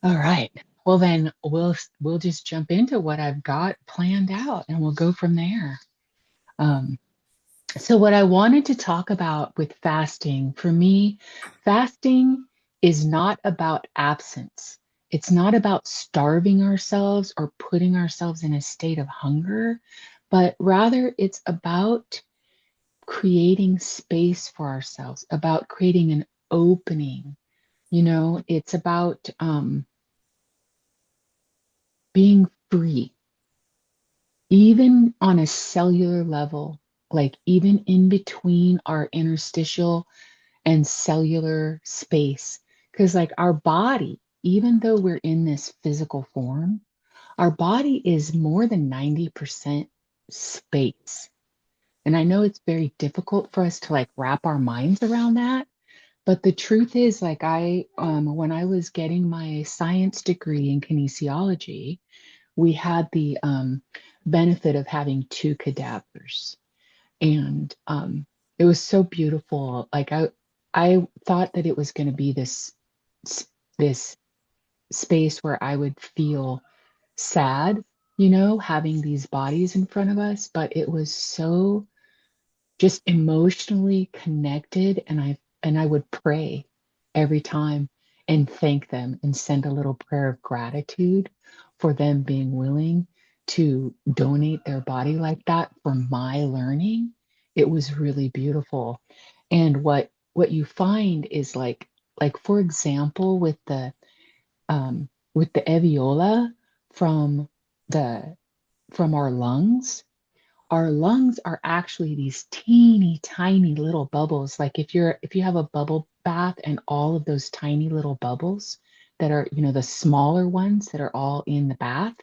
All right. Well, then we'll just jump into what I've got planned out, and we'll go from there. Um, so, what I wanted to talk about with fasting, for me, fasting is not about absence. It's not about starving ourselves or putting ourselves in a state of hunger, but rather it's about creating space for ourselves, about creating an opening. It's about being free, even on a cellular level, like even in between our interstitial and cellular space. Because, like, our body, even though we're in this physical form, our body is more than 90% space. And I know it's very difficult for us to like wrap our minds around that. But the truth is, like, when I was getting my science degree in kinesiology, we had the benefit of having two cadavers, and it was so beautiful. Like, I thought that it was going to be this space where I would feel sad, having these bodies in front of us, but it was so just emotionally connected, and I would pray every time and thank them and send a little prayer of gratitude for them being willing to donate their body like that for my learning. It was really beautiful. And what you find is like for example with the alveola from the from our lungs are actually these teeny tiny little bubbles. Like if you have a bubble bath and all of those tiny little bubbles that are, the smaller ones that are all in the bath,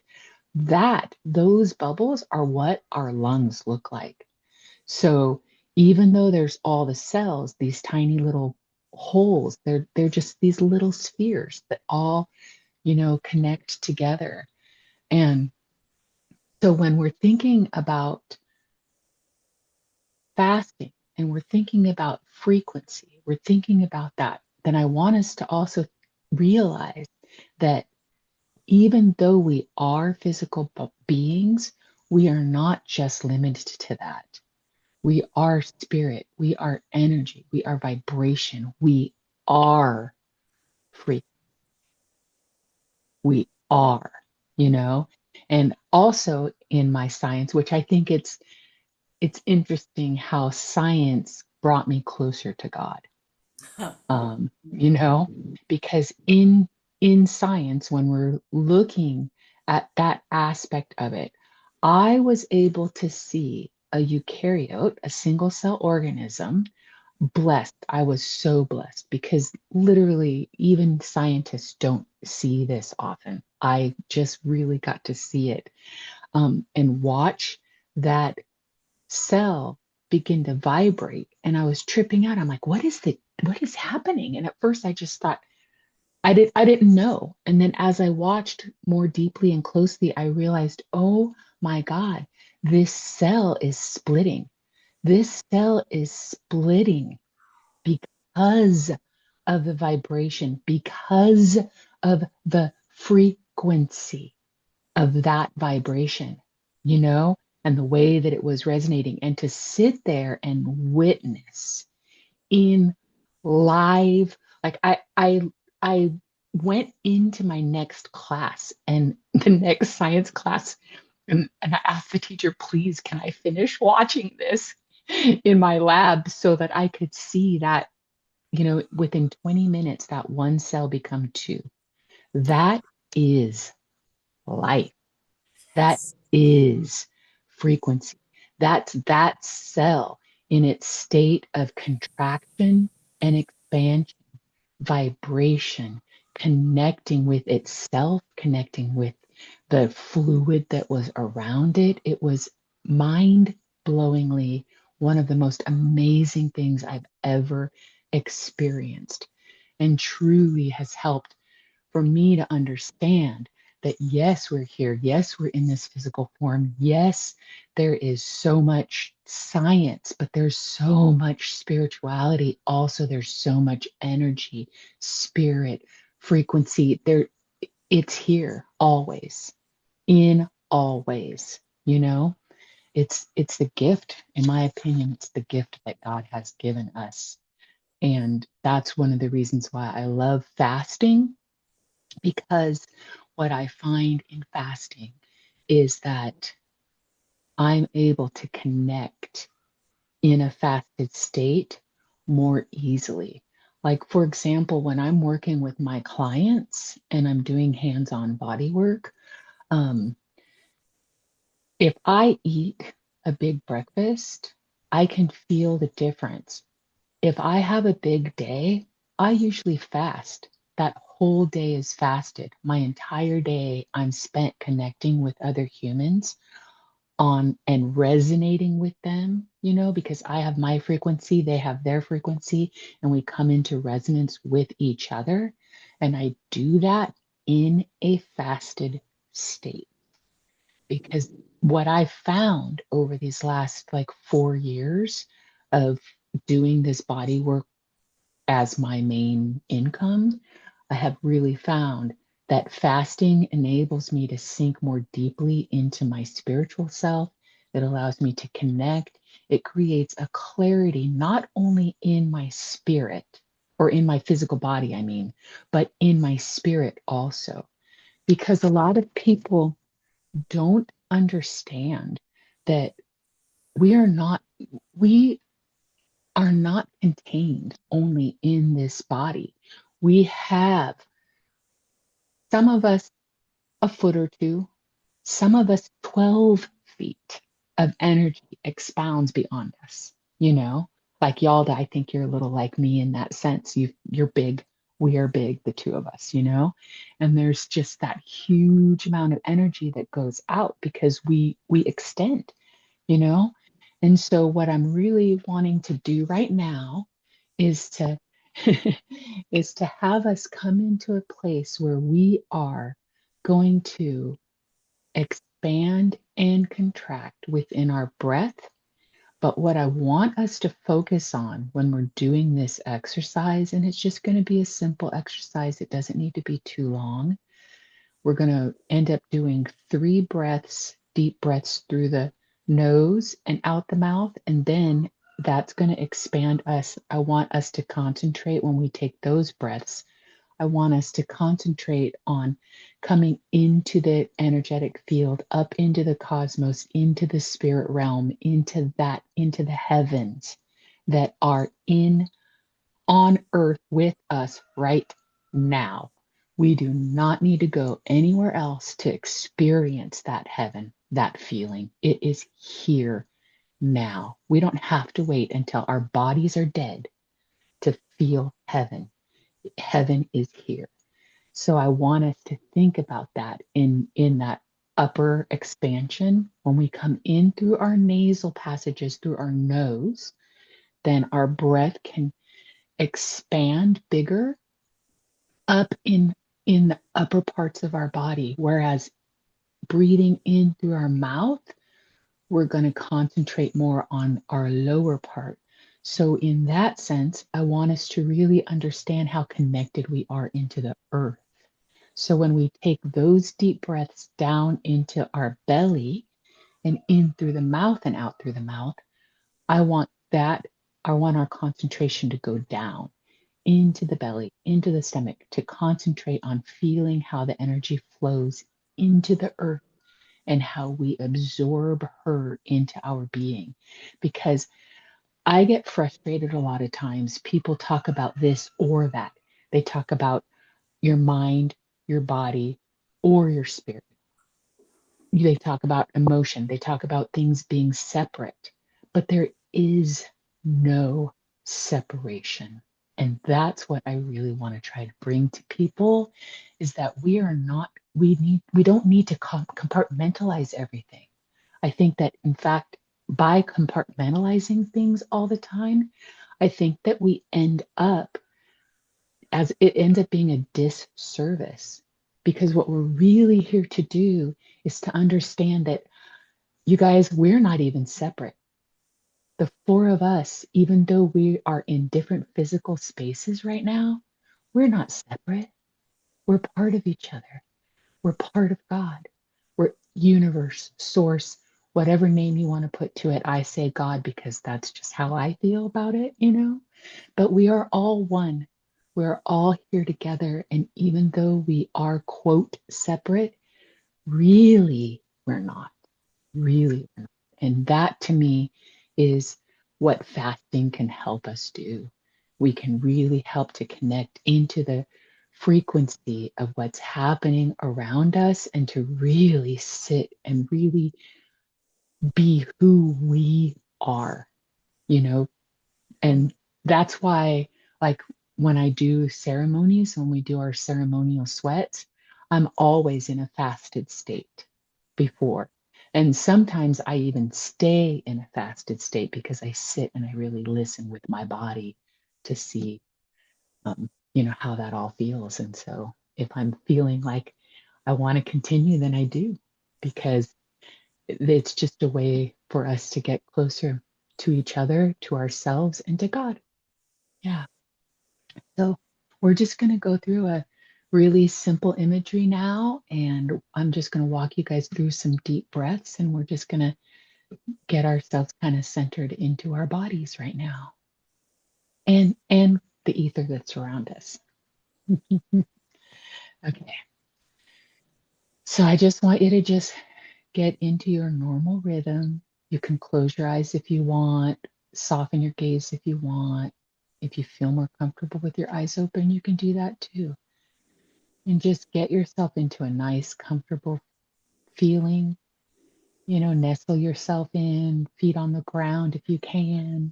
that those bubbles are what our lungs look like. So even though there's all the cells, these tiny little holes, they're just these little spheres that all, connect together. And so when we're thinking about fasting and we're thinking about frequency, we're thinking about that, then I want us to also realize that even though we are physical beings, we are not just limited to that. We are spirit, we are energy, we are vibration, we are free, we are, you know? And also in my science, which I think it's interesting how science brought me closer to God. You know, because in science, when we're looking at that aspect of it, I was able to see a eukaryote, a single cell organism, blessed. I was so blessed because literally even scientists don't see this often. I just really got to see it and watch that cell begin to vibrate, and I was tripping out. I'm like, what is happening? And at first I just thought I didn't know. And then as I watched more deeply and closely, I realized, oh my God, this cell is splitting. This cell is splitting because of the vibration, because of the frequency of that vibration, and the way that it was resonating. And to sit there and witness in live, like I went into my next class and the next science class, and I asked the teacher, please, can I finish watching this in my lab so that I could see that, within 20 minutes, that one cell become two. That is life. That Yes. is frequency. That's that cell in its state of contraction and expansion, vibration, connecting with itself, connecting with the fluid that was around it. It was mind blowingly one of the most amazing things I've ever experienced, and truly has helped for me to understand that yes, we're here. Yes, we're in this physical form. Yes, there is so much science, but there's so much spirituality. Also, there's so much energy, spirit, frequency. There, it's here always, in all ways, you know? It's the gift, in my opinion, it's the gift that God has given us. And that's one of the reasons why I love fasting, because what I find in fasting is that I'm able to connect in a fasted state more easily. Like, for example, when I'm working with my clients and I'm doing hands on body work, um, if I eat a big breakfast, I can feel the difference. If I have a big day, I usually fast. That whole day is fasted. My entire day, I'm spent connecting with other humans on and resonating with them, because I have my frequency, they have their frequency, and we come into resonance with each other. And I do that in a fasted state, because what I found over these last like 4 years of doing this body work as my main income, I have really found that fasting enables me to sink more deeply into my spiritual self. It allows me to connect. It creates a clarity not only in my spirit or in my physical body, I mean, but in my spirit also. Because a lot of people don't understand that we are not, we are not contained only in this body. We have, some of us, a foot or two, some of us 12 feet of energy expounds beyond us, you know? Like Yalda, I think you're a little like me in that sense. You're big. We are big, the two of us, you know? And there's just that huge amount of energy that goes out because we extend, you know? And so what I'm really wanting to do right now is to is to have us come into a place where we are going to expand and contract within our breath. But what I want us to focus on when we're doing this exercise, and it's just going to be a simple exercise, it doesn't need to be too long. We're going to end up doing 3 breaths, deep breaths through the nose and out the mouth. And then that's going to expand us. I want us to concentrate when we take those breaths. I want us to concentrate on coming into the energetic field, up into the cosmos, into the spirit realm, into the heavens that are in on earth with us right now. We do not need to go anywhere else to experience that heaven, that feeling. It is here now. We don't have to wait until our bodies are dead to feel heaven. Heaven is here. So I want us to think about that in that upper expansion. When we come in through our nasal passages, through our nose, then our breath can expand bigger up in the upper parts of our body, whereas breathing in through our mouth, we're going to concentrate more on our lower part. So in that sense, I want us to really understand how connected we are into the earth. So when we take those deep breaths down into our belly and in through the mouth and out through the mouth, I want that, I want our concentration to go down into the belly, into the stomach, to concentrate on feeling how the energy flows into the earth and how we absorb her into our being. Because I get frustrated a lot of times. People talk about this or that. They talk about your mind, your body, or your spirit. They talk about emotion. They talk about things being separate, but there is no separation. And that's what I really want to try to bring to people is that we are not, we don't need to compartmentalize everything. I think that in fact, by compartmentalizing things all the time, I think that we end up as it ends up being a disservice, because what we're really here to do is to understand that you guys, we're not even separate. The four of us, even though we are in different physical spaces right now, we're not separate. We're part of each other. We're part of God. We're universe, source, whatever name you want to put to it. I say God because that's just how I feel about it, you know? But we are all one. We're all here together. And even though we are, quote, separate, really, we're not. Really, we're not. And that to me is what fasting can help us do. We can really help to connect into the frequency of what's happening around us and to really sit and really be who we are, you know, and that's why, like, when I do ceremonies, when we do our ceremonial sweats, I'm always in a fasted state before. And sometimes I even stay in a fasted state because I sit and I really listen with my body to see, how that all feels. And so if I'm feeling like I want to continue, then I do, because it's just a way for us to get closer to each other, to ourselves, and to God. Yeah. So we're just going to go through a really simple imagery now, and I'm just going to walk you guys through some deep breaths, and we're just going to get ourselves kind of centered into our bodies right now, and the ether that's around us. Okay. So I just want you to just get into your normal rhythm. You can close your eyes if you want, soften your gaze if you want. If you feel more comfortable with your eyes open, you can do that too. And just get yourself into a nice, comfortable feeling. Nestle yourself in, feet on the ground if you can.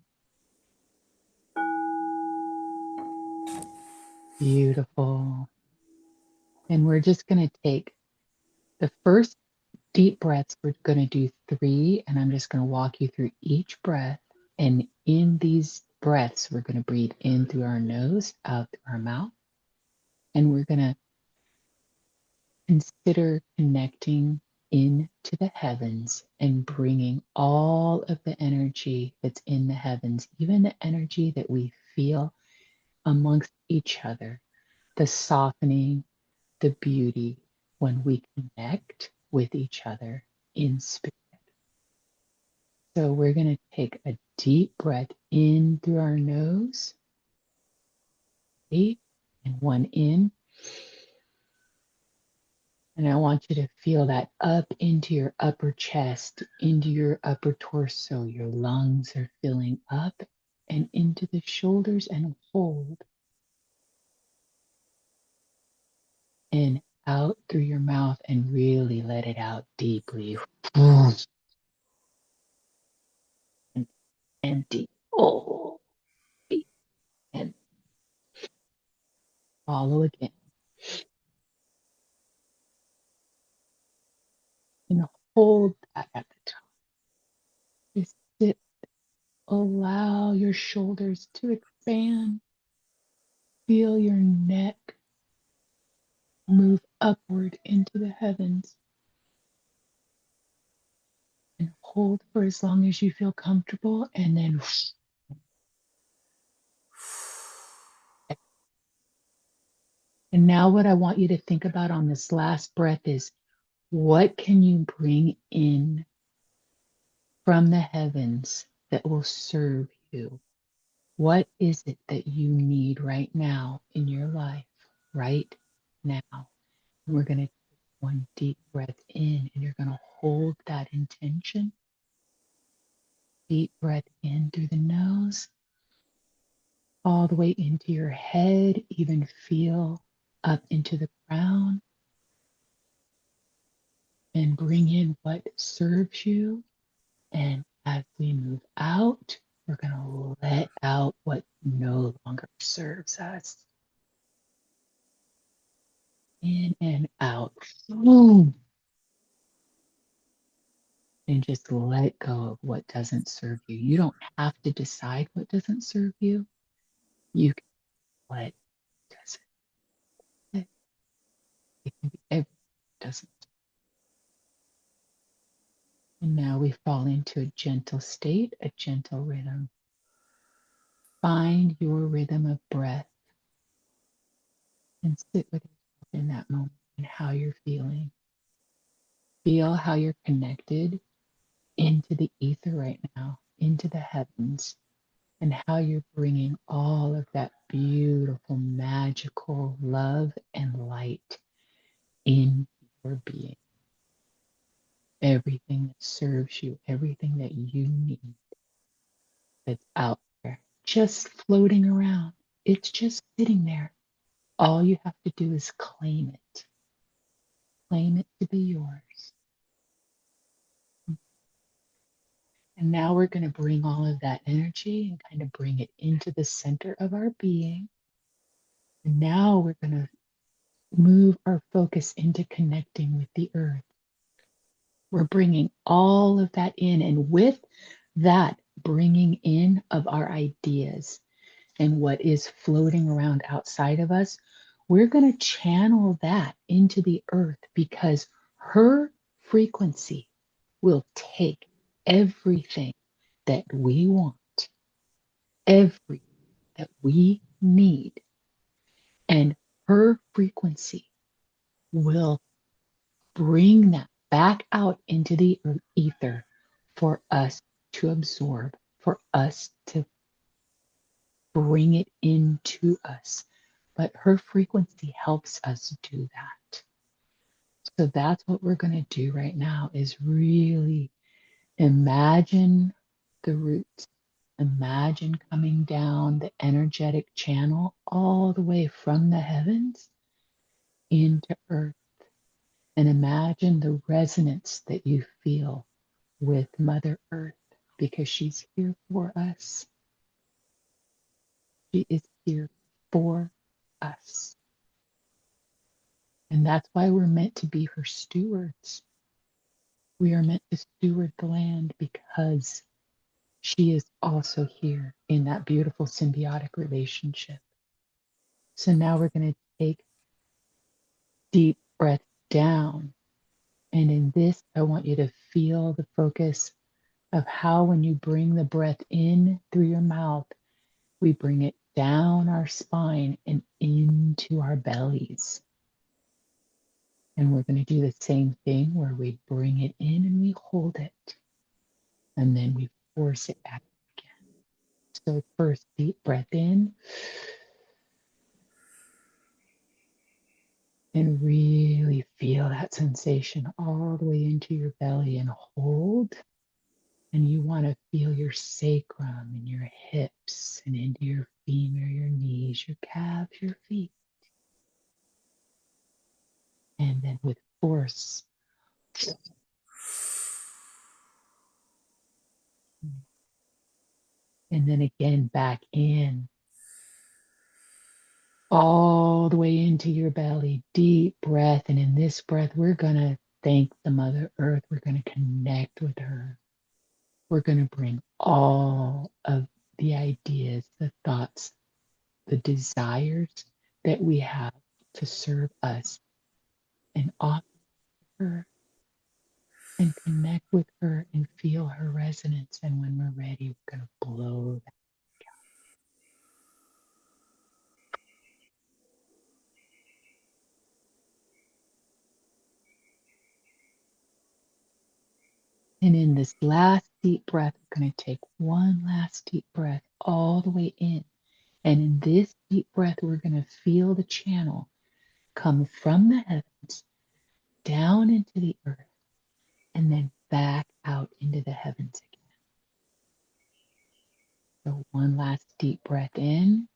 Beautiful. And we're just going to take the first deep breaths. We're going to do 3, and I'm just going to walk you through each breath. And in these breaths, we're going to breathe in through our nose, out through our mouth. And we're going to consider connecting into the heavens and bringing all of the energy that's in the heavens, even the energy that we feel amongst each other, the softening, the beauty when we connect with each other in spirit. So we're going to take a deep breath in through our nose, 8, and 1 in. And I want you to feel that up into your upper chest, into your upper torso. Your lungs are filling up and into the shoulders, and hold. And out through your mouth and really let it out deeply. And empty. Oh, and follow again. And hold that at the top. Just sit. Allow your shoulders to expand. Feel your neck move upward into the heavens. And hold for as long as you feel comfortable. And then, and now what I want you to think about on this last breath is, what can you bring in from the heavens that will serve you? What is it that you need right now in your life, right now? We're going to take one deep breath in, and you're going to hold that intention. Deep breath in through the nose, all the way into your head, even feel up into the crown, and bring in what serves you. And as we move out, we're going to let out what no longer serves us. In and out. Boom. And just let go of what doesn't serve you. You don't have to decide what doesn't serve you. You can what doesn't. It can be everything that doesn't. And now we fall into a gentle state, a gentle rhythm. Find your rhythm of breath and sit with yourself in that moment and how you're feeling. feel how you're connected into the ether right now, into the heavens, and how you're bringing all of that beautiful, magical love and light in your being. Everything that serves you, everything that you need that's out there, just floating around. It's just sitting there. All you have to do is claim it to be yours. And now we're going to bring all of that energy and kind of bring it into the center of our being. And now we're going to move our focus into connecting with the earth. We're bringing all of that in. And with that bringing in of our ideas and what is floating around outside of us, we're going to channel that into the earth because her frequency will take everything that we want, everything that we need, and her frequency will bring that back out into the ether for us to absorb, for us to bring it into us. But her frequency helps us do that. So that's what we're going to do right now is really imagine the roots. Imagine coming down the energetic channel all the way from the heavens into earth. And imagine the resonance that you feel with Mother Earth because she's here for us. She is here for us. And that's why we're meant to be her stewards. We are meant to steward the land because she is also here in that beautiful symbiotic relationship. So now we're going to take deep breath down. And in this, I want you to feel the focus of how when you bring the breath in through your mouth, we bring it down our spine and into our bellies. And we're going to do the same thing where we bring it in and we hold it. And then we force it back again. So first, deep breath in. And really feel that sensation all the way into your belly and hold. And you want to feel your sacrum and your hips and into your femur, your knees, your calves, your feet. And then with force, and then again back in, all the way into your belly, deep breath. And in this breath, we're going to thank the Mother Earth. We're going to connect with her. We're going to bring all of the ideas, the thoughts, the desires that we have to serve us and offer her and connect with her and feel her resonance. And when we're ready, we're going to blow that. And in this last deep breath, we're going to take one last deep breath all the way in. And in this deep breath, we're going to feel the channel come from the heavens down into the earth and then back out into the heavens again. So one last deep breath in.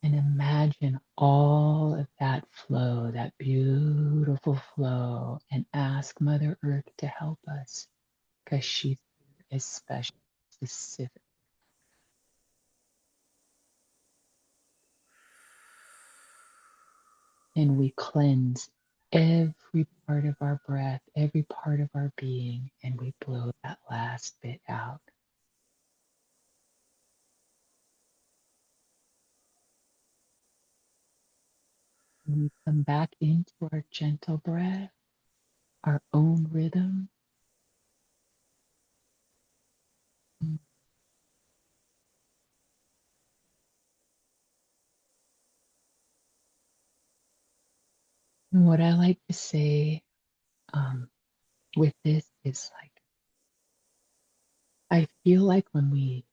And imagine all of that flow, that beautiful flow, and ask Mother Earth to help us because she's especially specific. And we cleanse every part of our breath, every part of our being, and we blow that last bit out. And we come back into our gentle breath, our own rhythm. And what I like to say um, with this is like, I feel like when we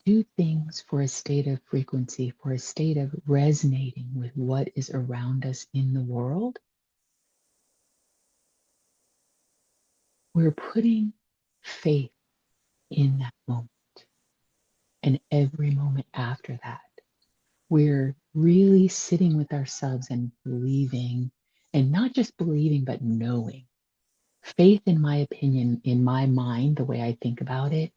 do things for a state of frequency, for a state of resonating with what is around us in the world, we're putting faith in that moment and every moment after that. We're really sitting with ourselves and believing, and not just believing, but knowing. Faith, in my opinion, in my mind, the way I think about it,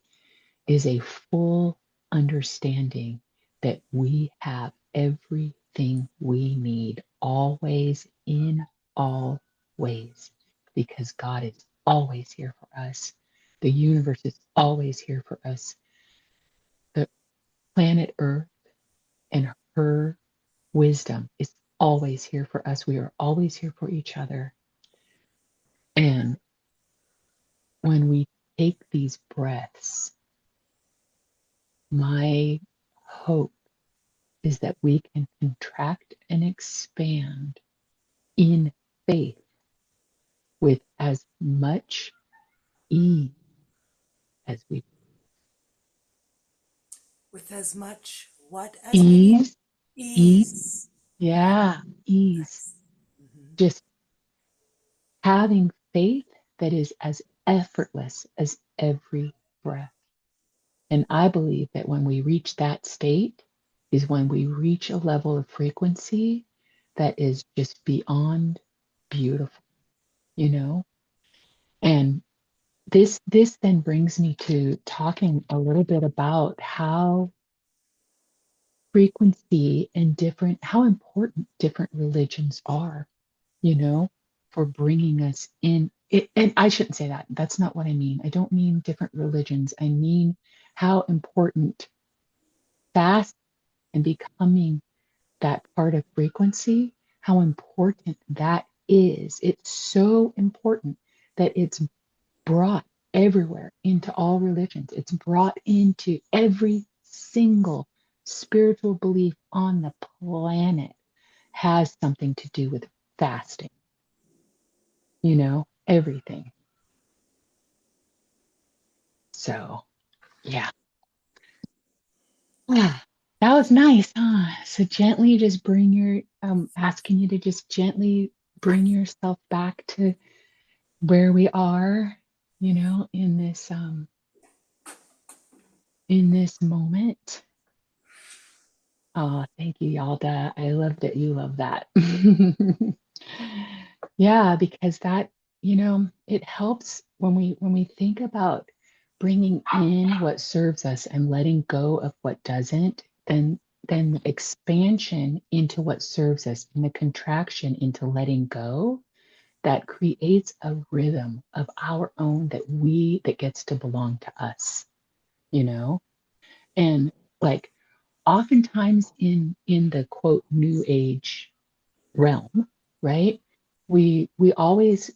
is a full understanding that we have everything we need always in all ways because God is always here for us. The universe is always here for us. The planet Earth and her wisdom is always here for us. We are always here for each other. And when we take these breaths, my hope is that we can contract and expand in faith with as much ease as we With as much what as we need? ease, ease, Ease. yeah, ease. Nice. Hmm. Just having faith that is as effortless as every breath. And I believe that when we reach that state is when we reach a level of frequency that is just beyond beautiful, you know? And this then brings me to talking a little bit about how frequency and different how important different religions are, you know, for bringing us in it, and I shouldn't say that. That's not what I mean. I don't mean different religions. I mean how important fast and becoming that part of frequency, how important that is. It's so important that it's brought everywhere into all religions. It's brought into every single spiritual belief on the planet has something to do with fasting, you know, everything. So, yeah. Ah, that was nice, huh? So gently just bring your asking you to just gently bring yourself back to where we are, you know, in this moment. Oh, thank you, Yalda. I love that you love that. Yeah, because that, you know, it helps when we think about bringing in what serves us and letting go of what doesn't, then the expansion into what serves us and the contraction into letting go, that creates a rhythm of our own that gets to belong to us, you know? And like oftentimes in the quote new age realm, right, we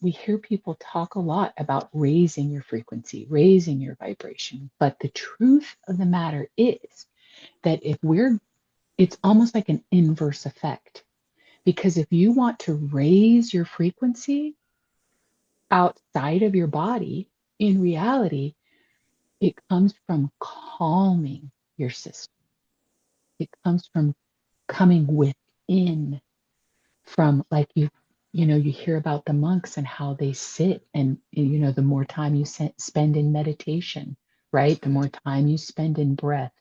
hear people talk a lot about raising your frequency, raising your vibration, but the truth of the matter is that if we're it's almost like an inverse effect, because if you want to raise your frequency outside of your body, in reality it comes from calming your system. It comes from coming within, from like you know, you hear about the monks and how they sit, and you know, the more time you spend in meditation, right, the more time you spend in breath,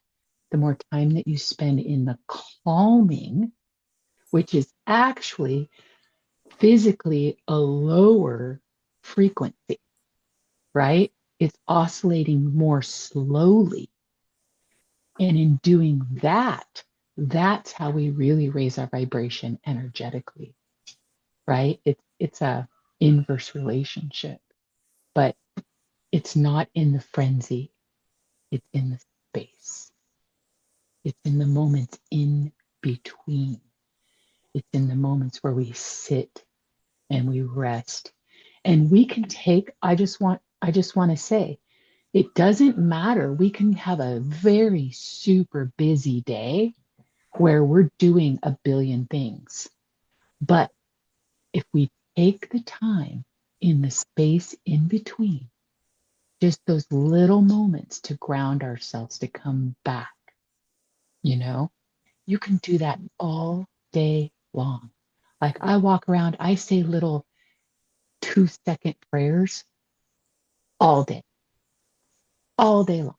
the more time that you spend in the calming, which is actually physically a lower frequency, right, it's oscillating more slowly. And in doing that, that's how we really raise our vibration energetically, right? It's a inverse relationship, but it's not in the frenzy. It's in the space. It's in the moments in between. It's in the moments where we sit and we rest. And we can take, I just want to say, it doesn't matter. We can have a very super busy day where we're doing a billion things. But if we take the time in the space in between, just those little moments to ground ourselves, to come back, you know, you can do that all day long. Like I walk around, I say little 2-second prayers all all day long,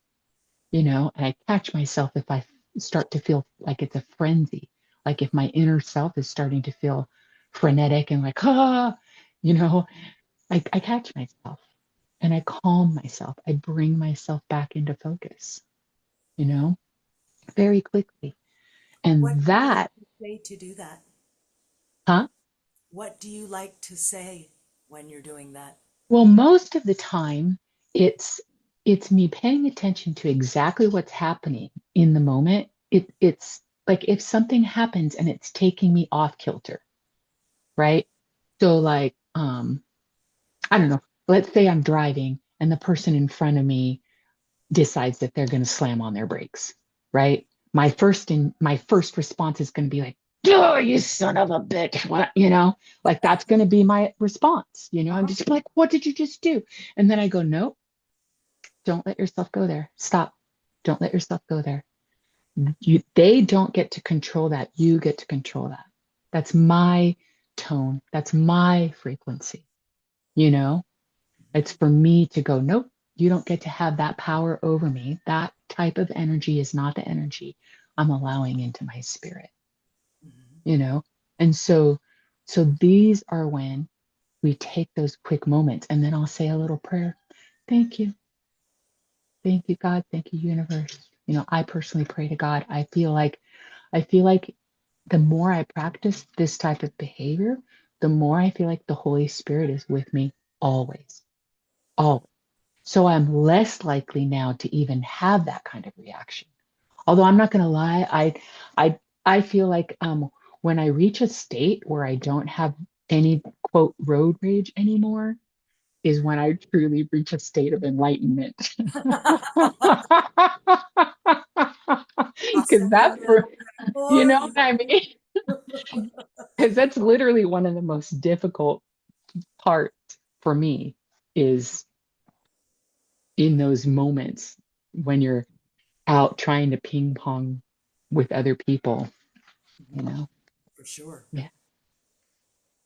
and I catch myself if I start to feel like it's a frenzy, like if my inner self is starting to feel frenetic and like, you know, I catch myself and I calm myself. I bring myself back into focus, you know, very quickly. And What do you like that, to say to do that? huh? What do you like to say when you're doing that? Well, most of the time it's it's me paying attention to exactly what's happening in the moment. It's like if something happens and it's taking me off kilter, right? So like I don't know, let's say I'm driving and the person in front of me decides that they're going to slam on their brakes, right? My first response is going to be like, "Oh, you son of a bitch!" What, like that's going to be my response. I'm Uh-huh. just like, "What did you just do?" And then I go, "Nope, don't let yourself go there. Stop. Don't let yourself go there. They don't get to control that. You get to control that. That's my tone. That's my frequency. You know, it's for me to go, nope, you don't get to have that power over me. That type of energy is not the energy I'm allowing into my spirit, Mhm. you know? And so these are when we take those quick moments and then I'll say a little prayer. Thank you. Thank you, God. Thank you, universe. I personally pray to God. I feel like the more I practice this type of behavior, the more I feel like the Holy Spirit is with me always. Always. So I'm less likely now to even have that kind of reaction. Although I'm not going to lie, I feel like when I reach a state where I don't have any quote road rage anymore is when I truly reach a state of enlightenment. Because Awesome that's human. for, you For know what you. I mean? Because that's literally one of the most difficult parts for me is in those moments when you're out trying to ping pong with other people, you Mhm. know? For sure. Yeah.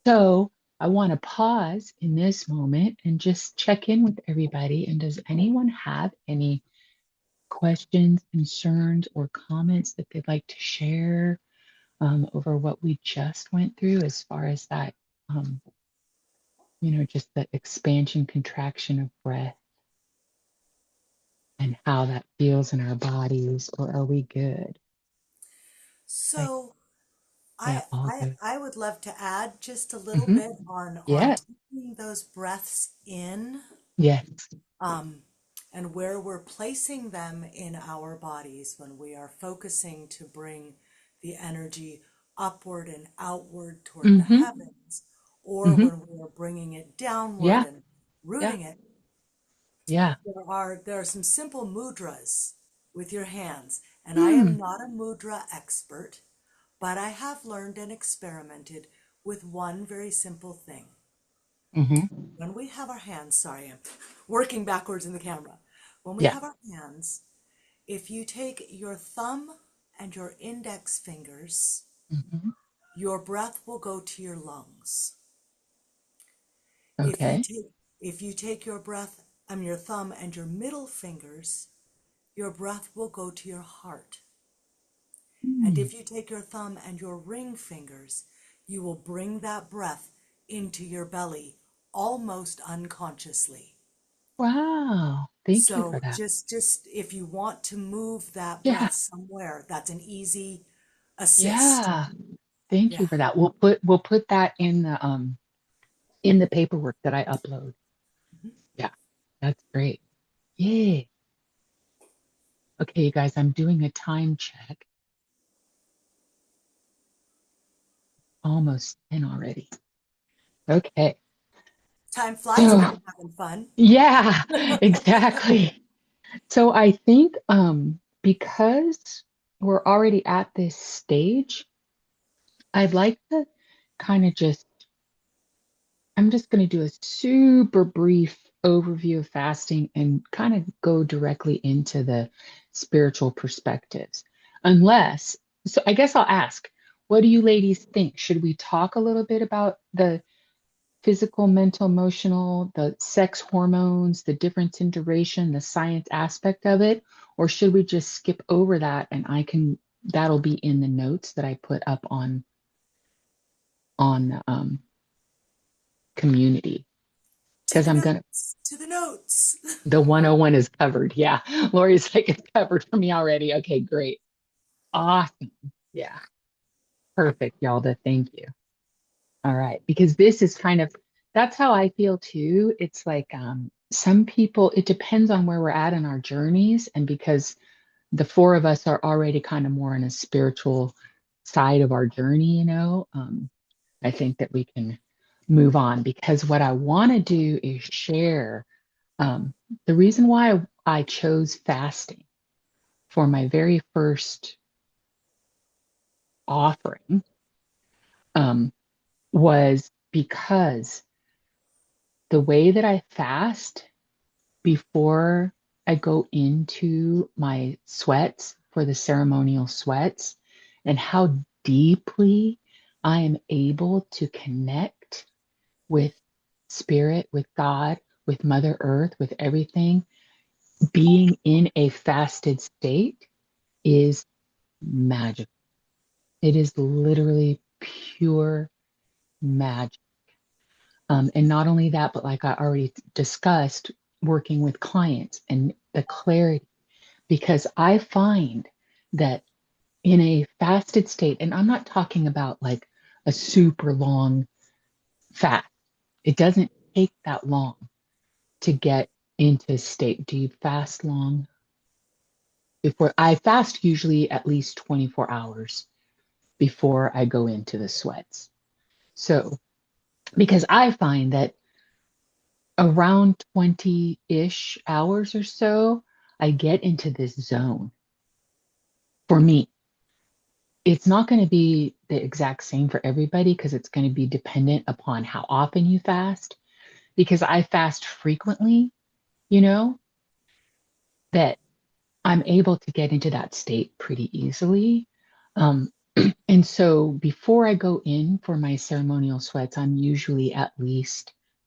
So I want to pause in this moment and just check in with everybody. And does anyone have any questions, concerns, or comments that they'd like to share over what we just went through as far as that, um, just the expansion, contraction of breath and how that feels in our bodies? Or are we good? Like, So yeah, I all I good. I would love to add just a little Hmm. bit on Yeah. taking those breaths in, Yes. um, and where we're placing them in our bodies when we are focusing to bring the energy upward and outward toward the Hmm. heavens, or Hmm. when we are bringing it downward Yeah. and Yeah. rooting it. Yeah. There are some simple mudras with your hands, and I am Hmm. not a mudra expert, but I have learned and experimented with one very simple thing. Hmm. When we have our hands, sorry, I'm working backwards in the camera. When we Yeah. have our hands, if you take your thumb and your index fingers, Hmm. your breath will go to your lungs. If you Okay. take if you take your breath, your thumb and your middle fingers, your breath will go to your heart. And Hmm. if you take your thumb and your ring fingers, you will bring that breath into your belly almost unconsciously. Wow. Thank you for So that. just if you want to move that Yeah. breath somewhere, that's an easy assist. Yeah. Thank Yeah. you for that. We'll put that in the paperwork that I upload. Mhm. Yeah. That's great. Yay. Okay, you guys, I'm doing a time check. Almost 10 already. Okay. Time flies So, when you're having fun. yeah, exactly. So I think because we're already at this stage, I'd like to kind of just, I'm just going to do a super brief overview of fasting and kind of go directly into the spiritual perspectives. Unless, so I guess I'll ask, what do you ladies think? Should we talk a little bit about the physical, mental, emotional, the sex hormones, the difference in duration, the science aspect of it? Or should we just skip over that and that'll be in the notes that I put up on community? To Because the I'm gonna, notes, to the notes. the 101 is covered. Yeah. Lori's like, it's covered for me already. Okay, great. Awesome. Yeah. Perfect, y'all. Thank you. All right. Because this is kind of, that's how I feel too. It's like some people, it depends on where we're at in our journeys. And because the four of us are already kind of more on a spiritual side of our journey, I think that we can move on because what I want to do is share um, the reason why I chose fasting for my very first offering um, was because the way that I fast before I go into my sweats for the ceremonial sweats and how deeply I am able to connect with spirit, with God, with Mother Earth, with everything, being in a fasted state is magic. It is literally pure magic. And not only that, but like I already discussed, working with clients and the clarity, because I find that in a fasted state, and I'm not talking about like a super long fast, it doesn't take that long to get into a state. Do you fast long? Before I fast, usually at least 24 hours before I go into the sweats. So, because I find that around 20-ish hours or so, I get into this zone. For me, it's not going to be the exact same for everybody because it's going to be dependent upon how often you fast. Because I fast frequently, you know, that I'm able to get into that state pretty easily. Um, and so before I go in for my ceremonial sweats, I'm usually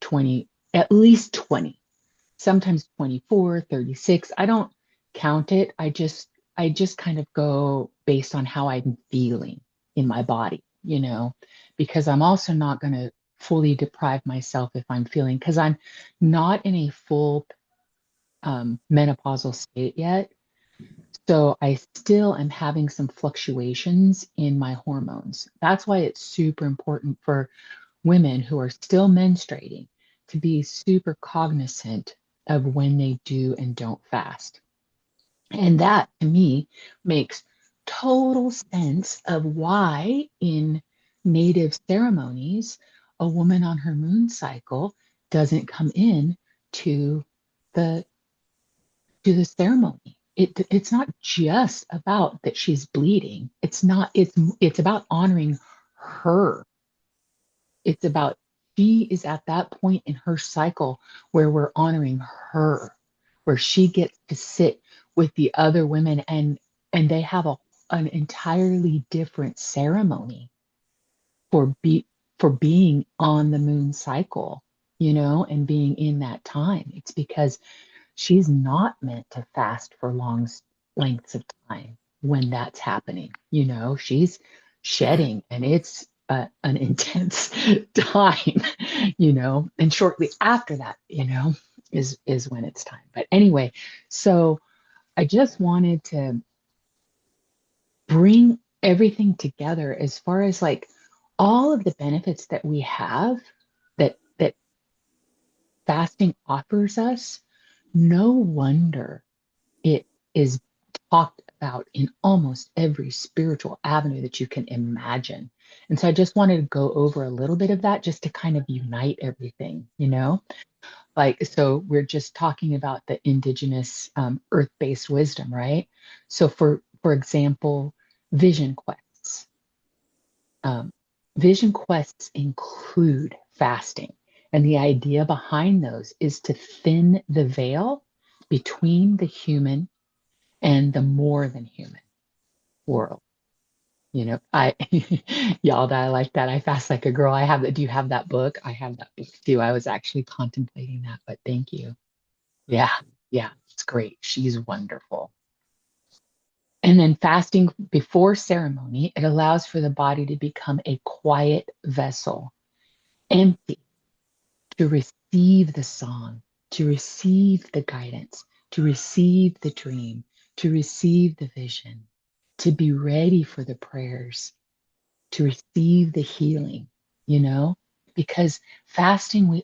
20, at least 20, sometimes 24, 36. I don't count it. I just kind of go based on how I'm feeling in my body, because I'm also not going to fully deprive myself if I'm feeling, because I'm not in a full menopausal state yet. So I still am having some fluctuations in my hormones. That's why it's super important for women who are still menstruating to be super cognizant of when they do and don't fast. And that to me makes total sense of why in native ceremonies, a woman on her moon cycle doesn't come in to the to the ceremony. It's not just about that she's bleeding. It's not, it's about honoring her. It's about she is at that point in her cycle where we're honoring her, where she gets to sit with the other women and they have an entirely different ceremony for be for being on the moon cycle, and being in that time. It's because she's not meant to fast for long lengths of time when that's happening. She's shedding and it's an intense time, and shortly after that, is when it's time. But anyway, so I just wanted to bring everything together as far as like all of the benefits that we have that fasting offers us. No wonder it is talked about in almost every spiritual avenue that you can imagine. And so I just wanted to go over a little bit of that just to kind of unite everything, Like, so we're just talking about the indigenous earth-based wisdom, right? So for example, vision quests. Um, Vision quests include fasting. And the idea behind those is to thin the veil between the human and the more than human world. I y'all that I like that. I fast like a girl. I have that. Do you have that book? I have that book too. I was actually contemplating that, but thank you. Yeah, yeah, it's great. She's wonderful. And then fasting before ceremony, it allows for the body to become a quiet vessel, empty, to receive the song, to receive the guidance, to receive the dream, to receive the vision, to be ready for the prayers, to receive the healing, you know? Because fasting,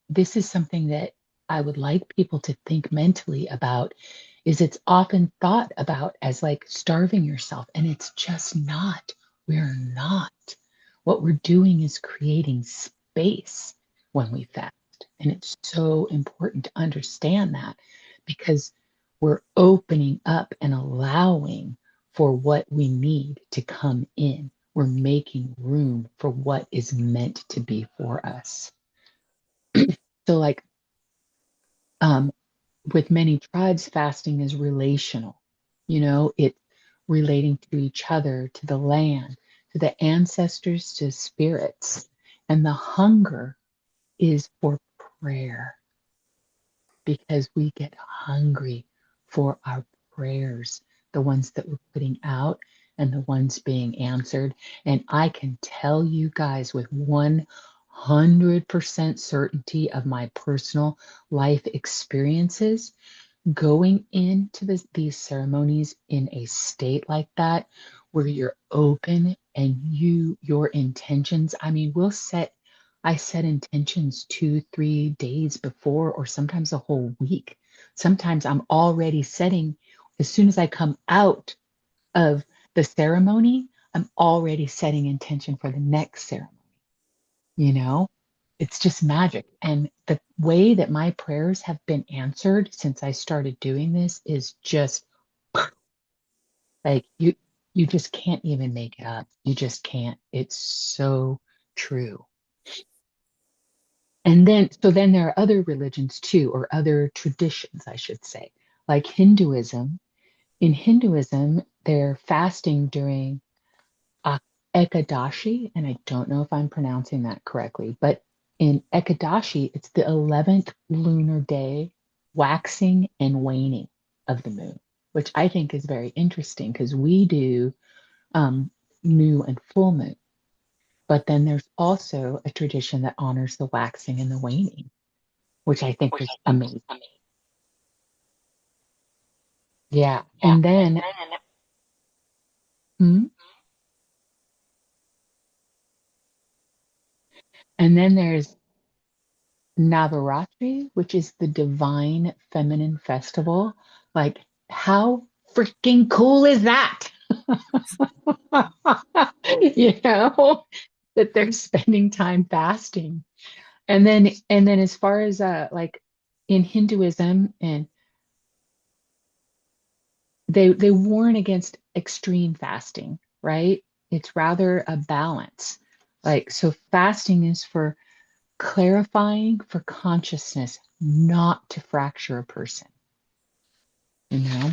this is something that I would like people to think mentally about, is it's often thought about as like starving yourself, and it's just not. We're not. What we're doing is creating space when we fast. And it's so important to understand that because we're opening up and allowing for what we need to come in. We're making room for what is meant to be for us. So, like um, with many tribes, fasting is relational. It's relating to each other, to the land, to the ancestors, to spirits. And the hunger is for prayer because we get hungry for our prayers, the ones that we're putting out and the ones being answered. And I can tell you guys with 100% certainty of my personal life experiences, going into these ceremonies in a state like that where you're open and your intentions, I mean, I set intentions 2 3 days before, or sometimes a whole week. Sometimes I'm already setting, as soon as I come out of the ceremony, I'm already setting intention for the next ceremony. you know it's just magic. And the way that my prayers have been answered since I started doing this is just like you just can't even make it up. You just can't. It's so true. And then there are other religions too, or other traditions, I should say, like Hinduism. In Hinduism, they're fasting during uh, Ekadashi, and I don't know if I'm pronouncing that correctly, but in Ekadashi, it's the 11th lunar day, waxing and waning of the moon, which I think is very interesting because we do um, new and full moon. But then there's also a tradition that honors the waxing and the waning, which I think was amazing. Yeah. Hmm? And then there's Navaratri, which is the divine feminine festival. Like, how freaking cool is that? you know, that they're spending time fasting. And then as far as like in Hinduism, and they warn against extreme fasting, right? It's rather a balance. Like, so fasting is for clarifying, for consciousness, not to fracture a person, you know?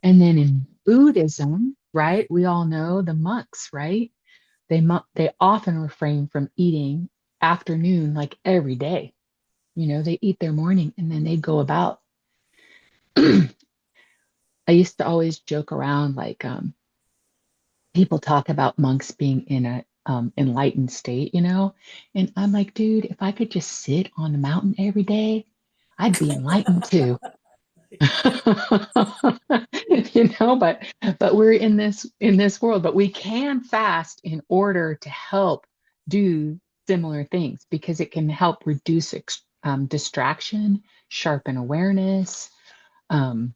And then in Buddhism, right, we all know the monks, right? They often refrain from eating afternoon like every day. They eat their morning and then they go about. I used to always joke around like people talk about monks being in a enlightened state, and I'm like, dude, if I could just sit on the mountain every day, I'd be enlightened too. But we're in this world, but we can fast in order to help do similar things because it can help reduce distraction, sharpen awareness, um,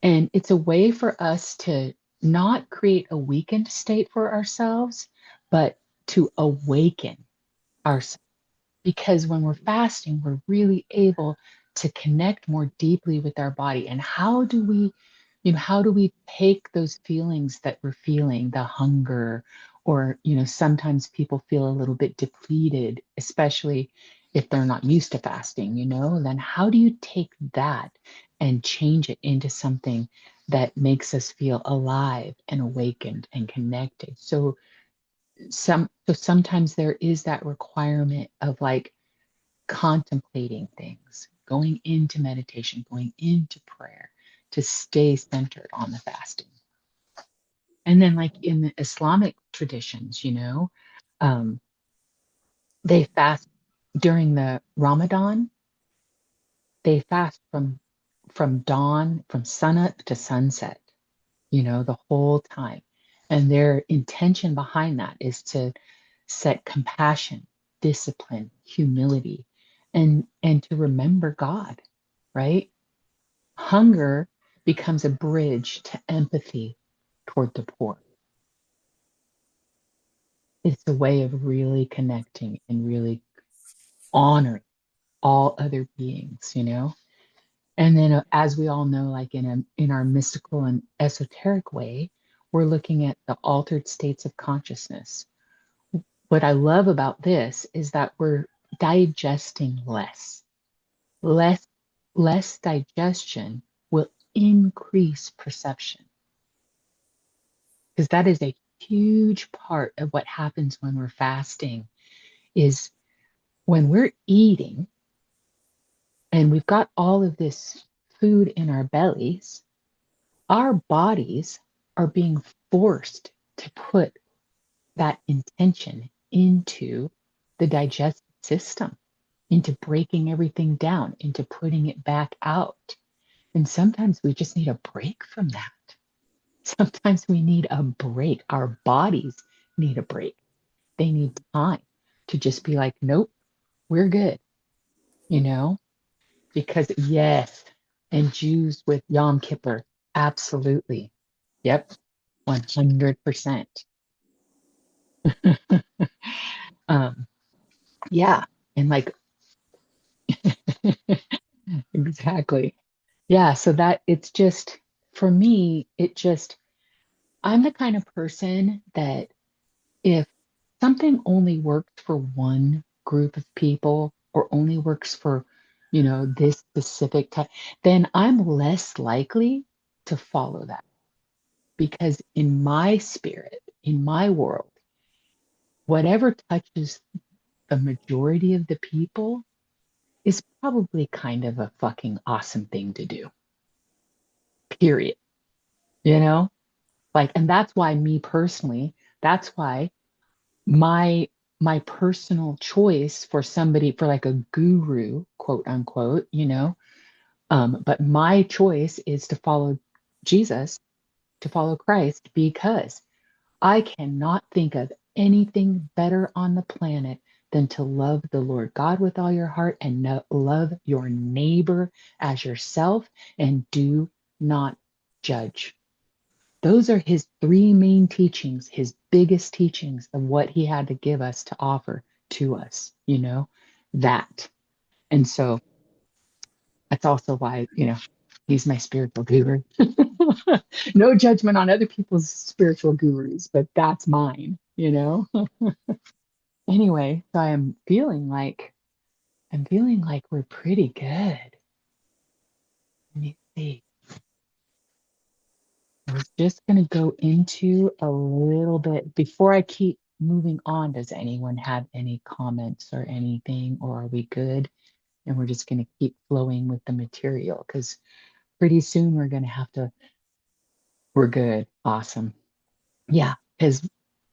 and it's a way for us to not create a weakened state for ourselves, but to awaken ourselves. Because when we're fasting, we're really able to connect more deeply with our body. And how do we take those feelings that we're feeling, the hunger or sometimes people feel a little bit depleted, especially if they're not used to fasting, then how do you take that and change it into something that makes us feel alive and awakened and connected? So sometimes there is that requirement of like contemplating things, going into meditation, going into prayer to stay centered on the fasting. And then, like in the Islamic traditions, um, they fast during the Ramadan. They fast from dawn, from sunup to sunset. The whole time. And their intention behind that is to set compassion, discipline, humility, and to remember God, right? Hunger becomes a bridge to empathy toward the poor. It's a way of really connecting and really honoring all other beings. And then, as we all know, like in our mystical and esoteric way, we're looking at the altered states of consciousness. What I love about this is that we're digesting less. Less less digestion will increase perception, because that is a huge part of what happens when we're fasting is when we're eating and we've got all of this food in our bellies, our bodies are being forced to put that intention into the digestive system, into breaking everything down, into putting it back out. And sometimes we just need a break from that. Sometimes we need a break. Our bodies need a break. They need time to just be like, nope, we're good, you know? Because, yes, and Jews with Yom Kippur, absolutely. Yep, 100%. um, yeah, and like, exactly. Yeah, so that it's just, for me, I'm the kind of person that if something only works for one group of people or only works for, this specific type, then I'm less likely to follow that. Because in my spirit, in my world, whatever touches the majority of the people is probably kind of a fucking awesome thing to do, period. You know? Like, and that's why me personally, that's why my my personal choice for somebody, for like a guru, quote unquote, but my choice is to follow Jesus, to follow Christ, because I cannot think of anything better on the planet than to love the Lord God with all your heart and love your neighbor as yourself, and do not judge. Those are his three main teachings, his biggest teachings of what he had to give us, to offer to us, that. And so that's also why, he's my spiritual guru. No judgment on other people's spiritual gurus, but that's mine. Anyway, so I'm feeling like we're pretty good. Let me see. I was just going to go into a little bit before I keep moving on. Does anyone have any comments or anything, or are we good? And we're just going to keep flowing with the material, because pretty soon we're going to have to, we're good. Awesome. Yeah,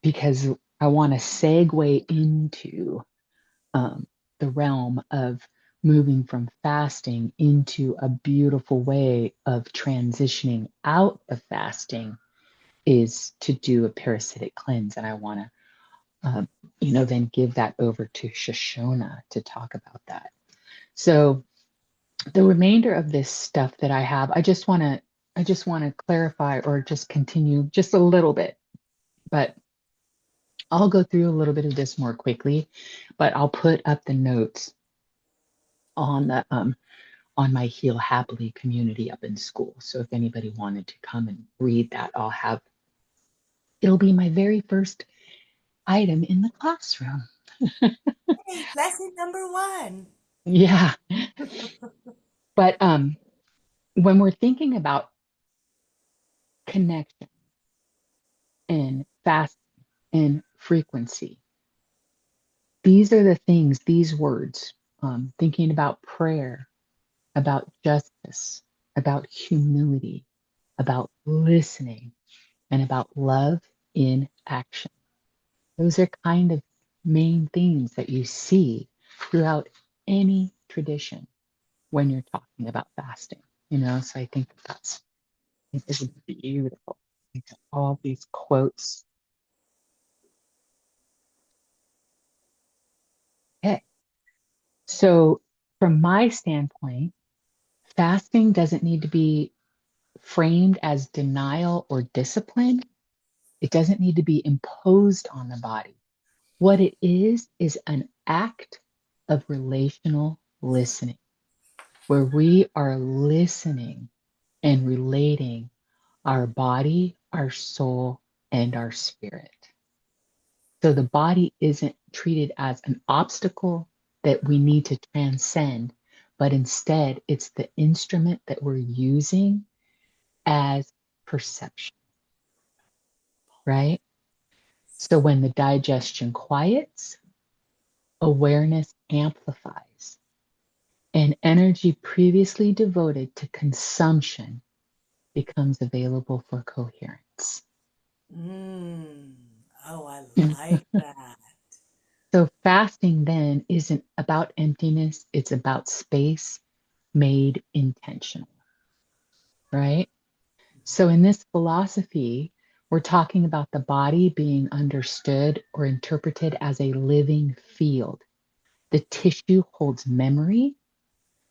because I want to segue into um, the realm of moving from fasting into a beautiful way of transitioning out of fasting, is to do a parasitic cleanse. And I want to, then give that over to Shoshona to talk about that. So the remainder of this stuff that I have, I just want to clarify or just continue just a little bit, but I'll go through a little bit of this more quickly, but I'll put up the notes on the on my Heal Happily community up in school. So if anybody wanted to come and read that, it'll be my very first item in the classroom. Hey, lesson number one. Yeah. But when we're thinking about connection and fast and frequency, these are the things, these words, thinking about prayer, about justice, about humility, about listening, and about love in action. Those are kind of main themes that you see throughout any tradition when you're talking about fasting. So I think it's beautiful. All these quotes. Okay. So from my standpoint, fasting doesn't need to be framed as denial or discipline. It doesn't need to be imposed on the body. What it is an act of relational listening, where we are listening and relating our body, our soul, and our spirit. So the body isn't treated as an obstacle that we need to transcend, but instead it's the instrument that we're using as perception, right? So when the digestion quiets, awareness amplifies, and energy previously devoted to consumption becomes available for coherence. Mm. Oh, I like that. So fasting then isn't about emptiness, it's about space made intentional, right? So in this philosophy, we're talking about the body being understood or interpreted as a living field. The tissue holds memory,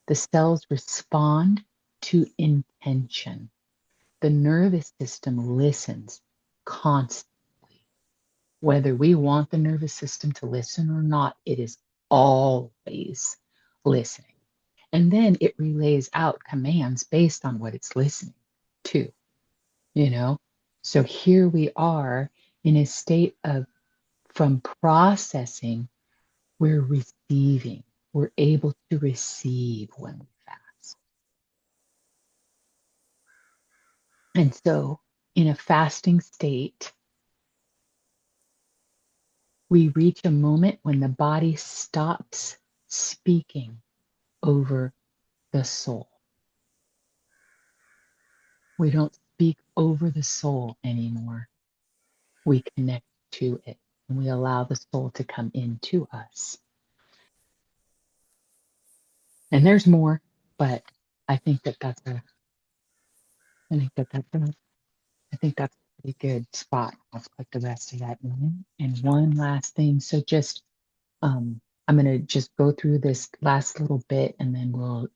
the cells respond to intention. The nervous system listens constantly. Whether we want the nervous system to listen or not, it is always listening. And then it relays out commands based on what it's listening to, you know? So here we are in a state of, from processing, we're receiving. We're able to receive when we fast. And so in a fasting state, we reach a moment when the body stops speaking over the soul. We don't speak over the soul anymore. We connect to it and we allow the soul to come into us. And there's more, but I think that that's a, I think that that's a, I think that's a pretty good spot. Let's put the rest of that in. And one last thing. So just, I'm going to just go through this last little bit and then we'll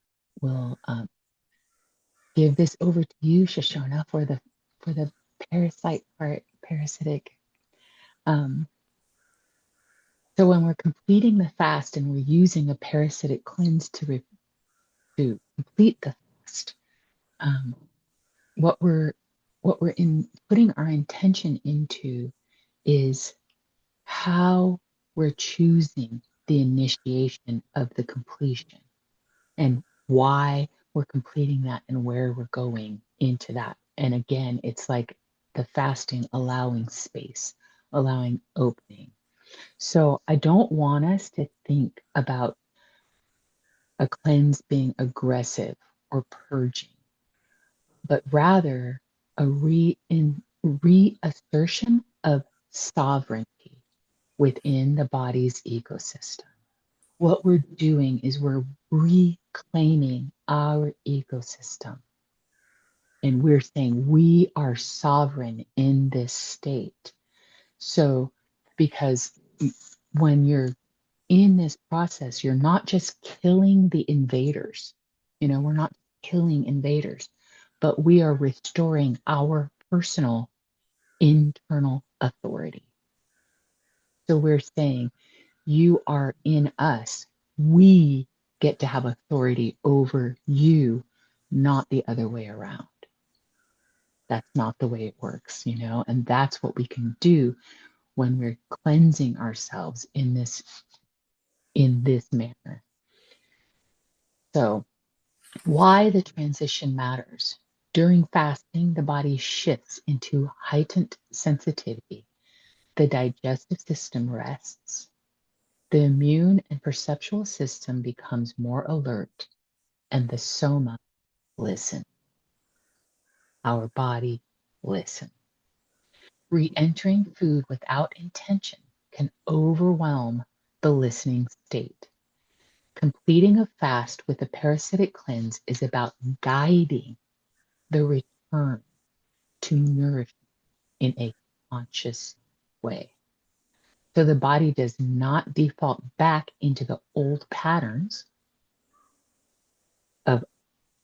give this over to you, Shoshona, for the parasite part, parasitic. Um, so when we're completing the fast and we're using a parasitic cleanse to complete the fast, um, what we're what we're in putting our intention into is how we're choosing the initiation of the completion and why we're completing that and where we're going into that. And again, it's like the fasting allowing space, allowing opening. So I don't want us to think about a cleanse being aggressive or purging, but rather a reassertion of sovereignty within the body's ecosystem. What we're doing is we're reclaiming our ecosystem. And we're saying we are sovereign in this state. So, because when you're in this process, you're not just killing the invaders. We're not killing invaders, but we are restoring our personal internal authority. So we're saying, you are in us. We get to have authority over you, not the other way around. That's not the way it works, and that's what we can do when we're cleansing ourselves in this manner. So, why the transition matters. During fasting, the body shifts into heightened sensitivity. The digestive system rests. The immune and perceptual system becomes more alert, and the soma listens. Our body listens. Re-entering food without intention can overwhelm the listening state. Completing a fast with a parasitic cleanse is about guiding the return to nourishment in a conscious way. So the body does not default back into the old patterns of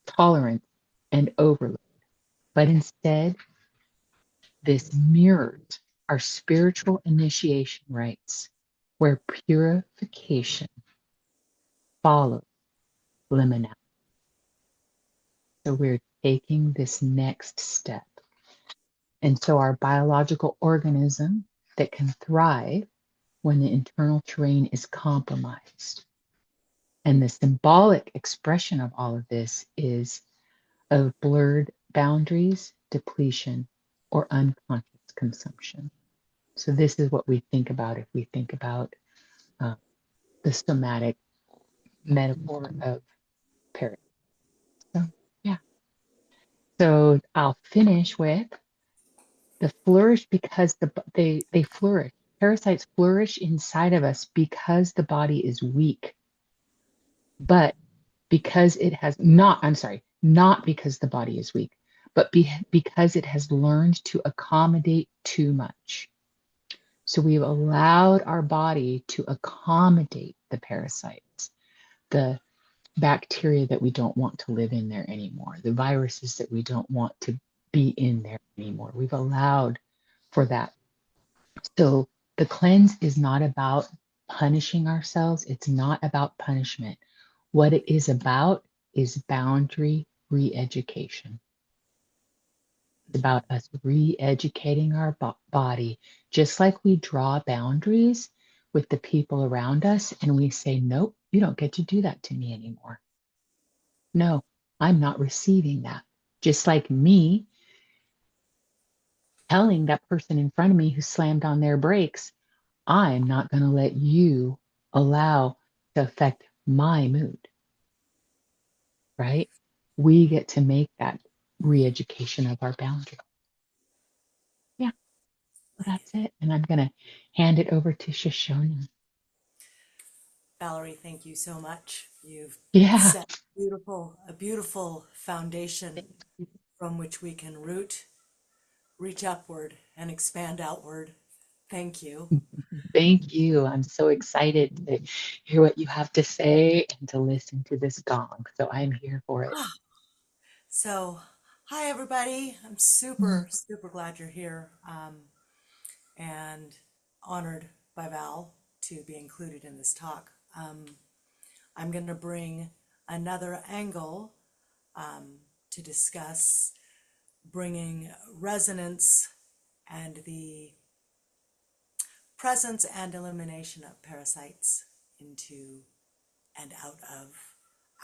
tolerance and overload, but instead, this mirrors our spiritual initiation rites, where purification follows liminality. So we're taking this next step. And so our biological organism that can thrive when the internal terrain is compromised. And the symbolic expression of all of this is of blurred boundaries, depletion, or unconscious consumption. So this is what we think about if we think about uh, the somatic metaphor of parrot. So yeah. So I'll finish with the flourish because they flourish. Parasites flourish inside of us because the body is weak, but because it has not, I'm sorry, not because the body is weak, but because it has learned to accommodate too much. So we've allowed our body to accommodate the parasites, the bacteria that we don't want to live in there anymore, the viruses that we don't want to be in there anymore. We've allowed for that. So the cleanse is not about punishing ourselves, it's not about punishment. What it is about is boundary re education. It's about us re educating our body, just like we draw boundaries with the people around us and we say, nope, you don't get to do that to me anymore. No, I'm not receiving that. Just like me telling that person in front of me who slammed on their brakes, I'm not going to let you allow to affect my mood, right? We get to make that re education of our boundary. Yeah, Like it. that's it. And I'm going to hand it over to Shoshona. Valerie, thank you so much. You've Yeah. set a beautiful foundation from which we can reach upward and expand outward. Thank you. Thank you. I'm so excited to hear what you have to say and to listen to this gong. So I'm here for it. So, hi everybody. I'm super, super glad you're here, and honored by Val to be included in this talk. I'm going to bring another angle to discuss bringing resonance and the presence and elimination of parasites into and out of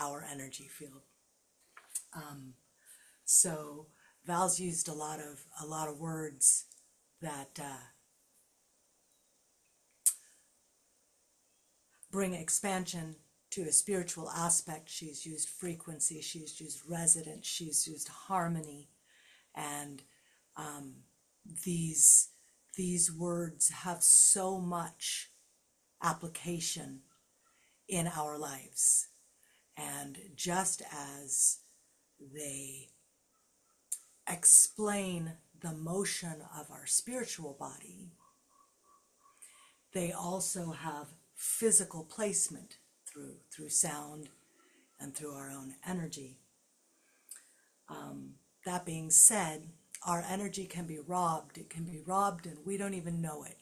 our energy field. So Val's used a lot of words that bring expansion to a spiritual aspect. She's used frequency, she's used resonance, she's used harmony, and these these words have so much application in our lives. And just as they explain the motion of our spiritual body, they also have physical placement through sound and through our own energy. That being said, our energy can be robbed. It can be robbed and we don't even know it.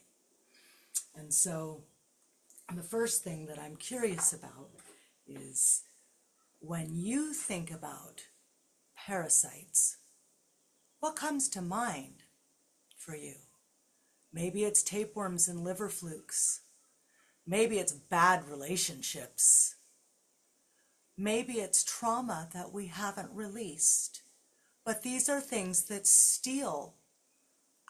And so the first thing that I'm curious about is when you think about parasites, what comes to mind for you? Maybe it's tapeworms and liver flukes. Maybe it's bad relationships. Maybe it's trauma that we haven't released. But these are things that steal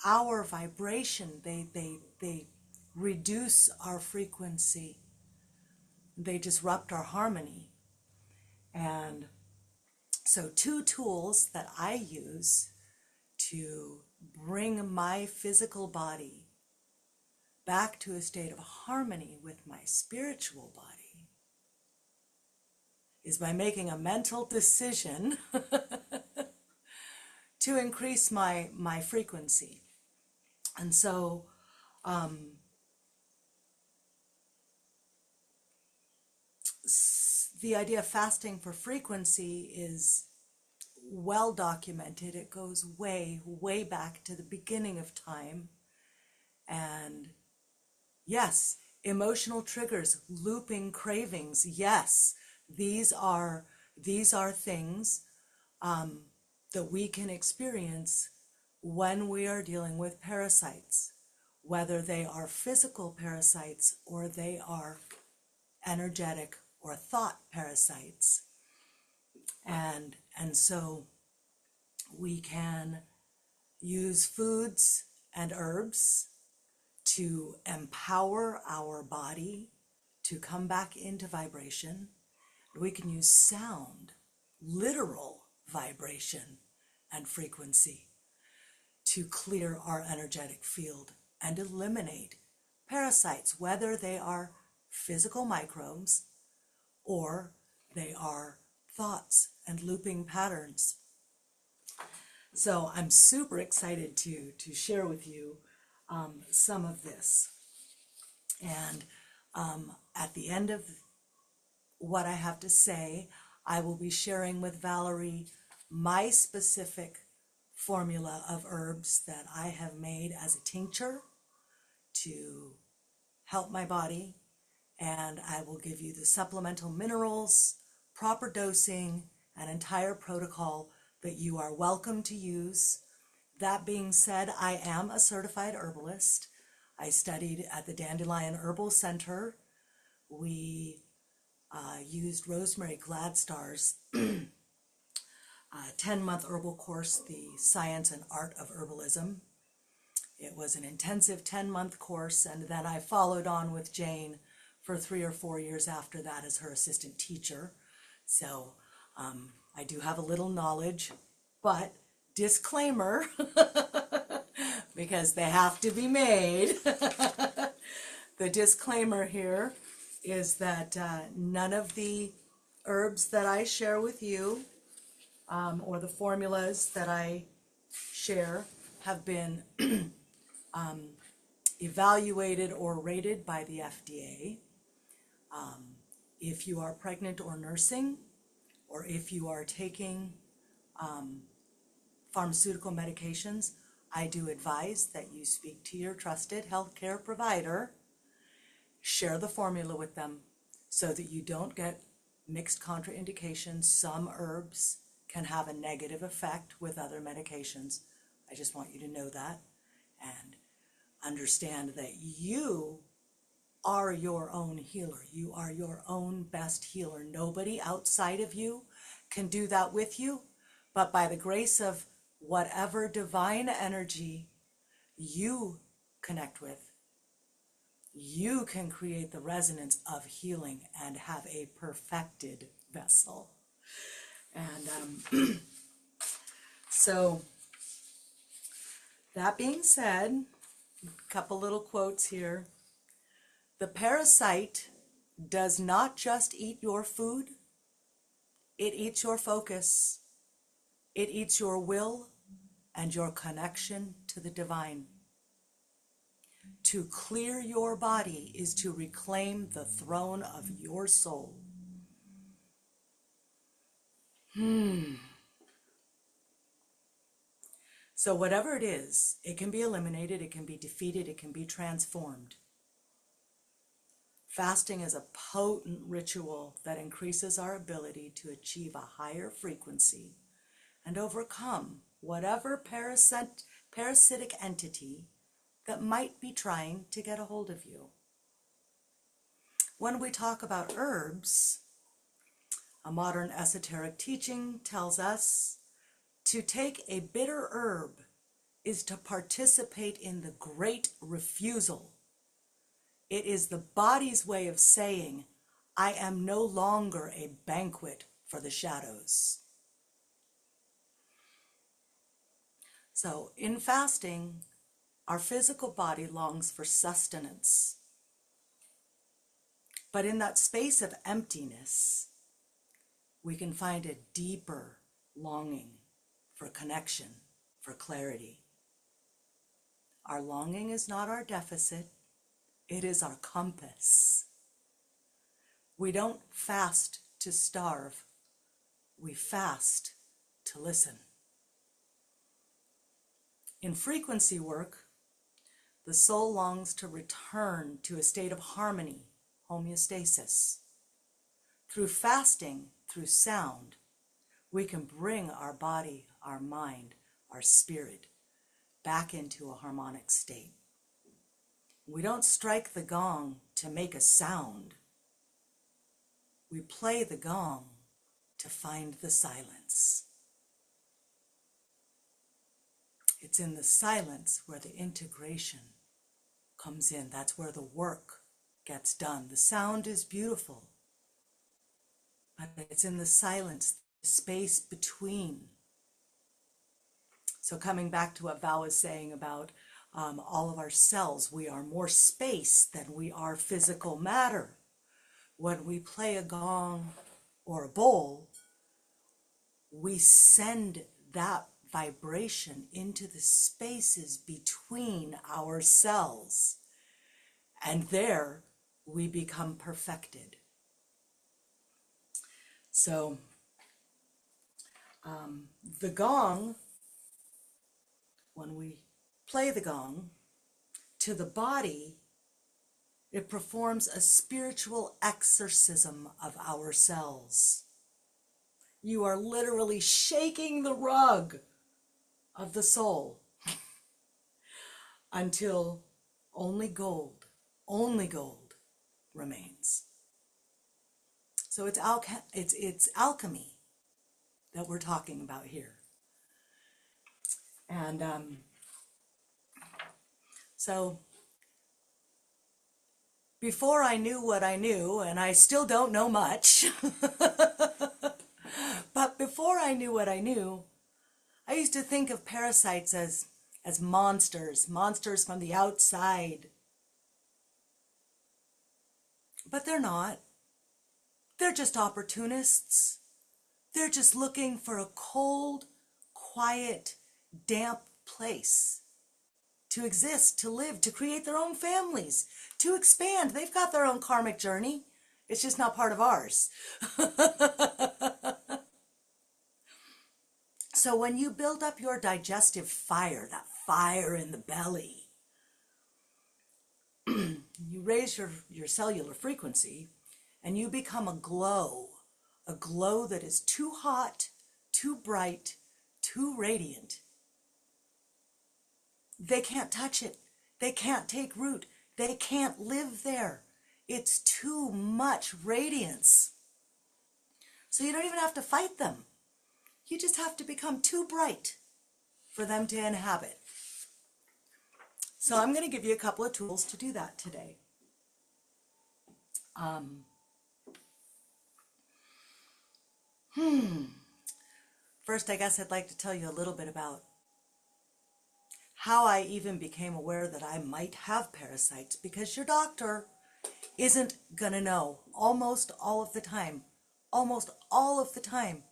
our vibration. They reduce our frequency. They disrupt our harmony. And so 2 tools that I use to bring my physical body back to a state of harmony with my spiritual body is by making a mental decision to increase my frequency. And so the idea of fasting for frequency is well documented. It goes way, way back to the beginning of time. And yes, emotional triggers, looping cravings. Yes, these are things that we can experience when we are dealing with parasites, whether they are physical parasites or they are energetic or thought parasites. And so we can use foods and herbs to empower our body to come back into vibration. We can use sound, literal vibration and frequency to clear our energetic field and eliminate parasites, whether they are physical microbes or they are thoughts and looping patterns. So I'm super excited to share with you some of this. And at the end of what I have to say, I will be sharing with Valerie my specific formula of herbs that I have made as a tincture to help my body. And I will give you the supplemental minerals, proper dosing, an entire protocol that you are welcome to use. That being said, I am a certified herbalist. I studied at the Dandelion Herbal Center. We used Rosemary Gladstar's 10-month herbal course, The Science and Art of Herbalism. It was an intensive 10-month course, and then I followed on with Jane for 3 or 4 years after that as her assistant teacher. So I do have a little knowledge, but disclaimer, because they have to be made. The disclaimer here is that none of the herbs that I share with you or the formulas that I share have been evaluated or rated by the FDA. If you are pregnant or nursing, or if you are taking pharmaceutical medications, I do advise that you speak to your trusted healthcare provider, share the formula with them so that you don't get mixed contraindications. Some herbs can have a negative effect with other medications. I just want you to know that and understand that you are your own healer. You are your own best healer. Nobody outside of you can do that with you, but by the grace of whatever divine energy you connect with, you can create the resonance of healing and have a perfected vessel. And so that being said, a couple little quotes here. The parasite does not just eat your food, it eats your focus, it eats your will and your connection to the divine. To clear your body is to reclaim the throne of your soul. So whatever it is, it can be eliminated, it can be defeated, it can be transformed. Fasting is a potent ritual that increases our ability to achieve a higher frequency and overcome whatever parasitic entity that might be trying to get a hold of you. When we talk about herbs, a modern esoteric teaching tells us to take a bitter herb is to participate in the great refusal. It is the body's way of saying, I am no longer a banquet for the shadows. So in fasting, our physical body longs for sustenance. But in that space of emptiness, we can find a deeper longing for connection, for clarity. Our longing is not our deficit, it is our compass. We don't fast to starve, we fast to listen. In frequency work, the soul longs to return to a state of harmony, homeostasis. Through fasting, through sound, we can bring our body, our mind, our spirit back into a harmonic state. We don't strike the gong to make a sound. We play the gong to find the silence. It's in the silence where the integration comes in. That's where the work gets done. The sound is beautiful, but it's in the silence, the space between. So coming back to what Val was saying about all of our cells, we are more space than we are physical matter. When we play a gong or a bowl, we send that vibration into the spaces between our cells. And there we become perfected. So the gong, when we play the gong, to the body, it performs a spiritual exorcism of our cells. You are literally shaking the rug of the soul until only gold remains. So it's alchemy that we're talking about here. And so before I knew what I knew, and I still don't know much, but before I knew what I knew, I used to think of parasites as monsters from the outside. But they're not. They're just opportunists. They're just looking for a cold, quiet, damp place to exist, to live, to create their own families, to expand. They've got their own karmic journey. It's just not part of ours. So when you build up your digestive fire, that fire in the belly, you raise your cellular frequency and you become a glow that is too hot, too bright, too radiant. They can't touch it. They can't take root. They can't live there. It's too much radiance. So you don't even have to fight them. You just have to become too bright for them to inhabit. So I'm going to give you a couple of tools to do that today. First, I guess I'd like to tell you a little bit about how I even became aware that I might have parasites, because your doctor isn't going to know almost all of the time. Almost all of the time.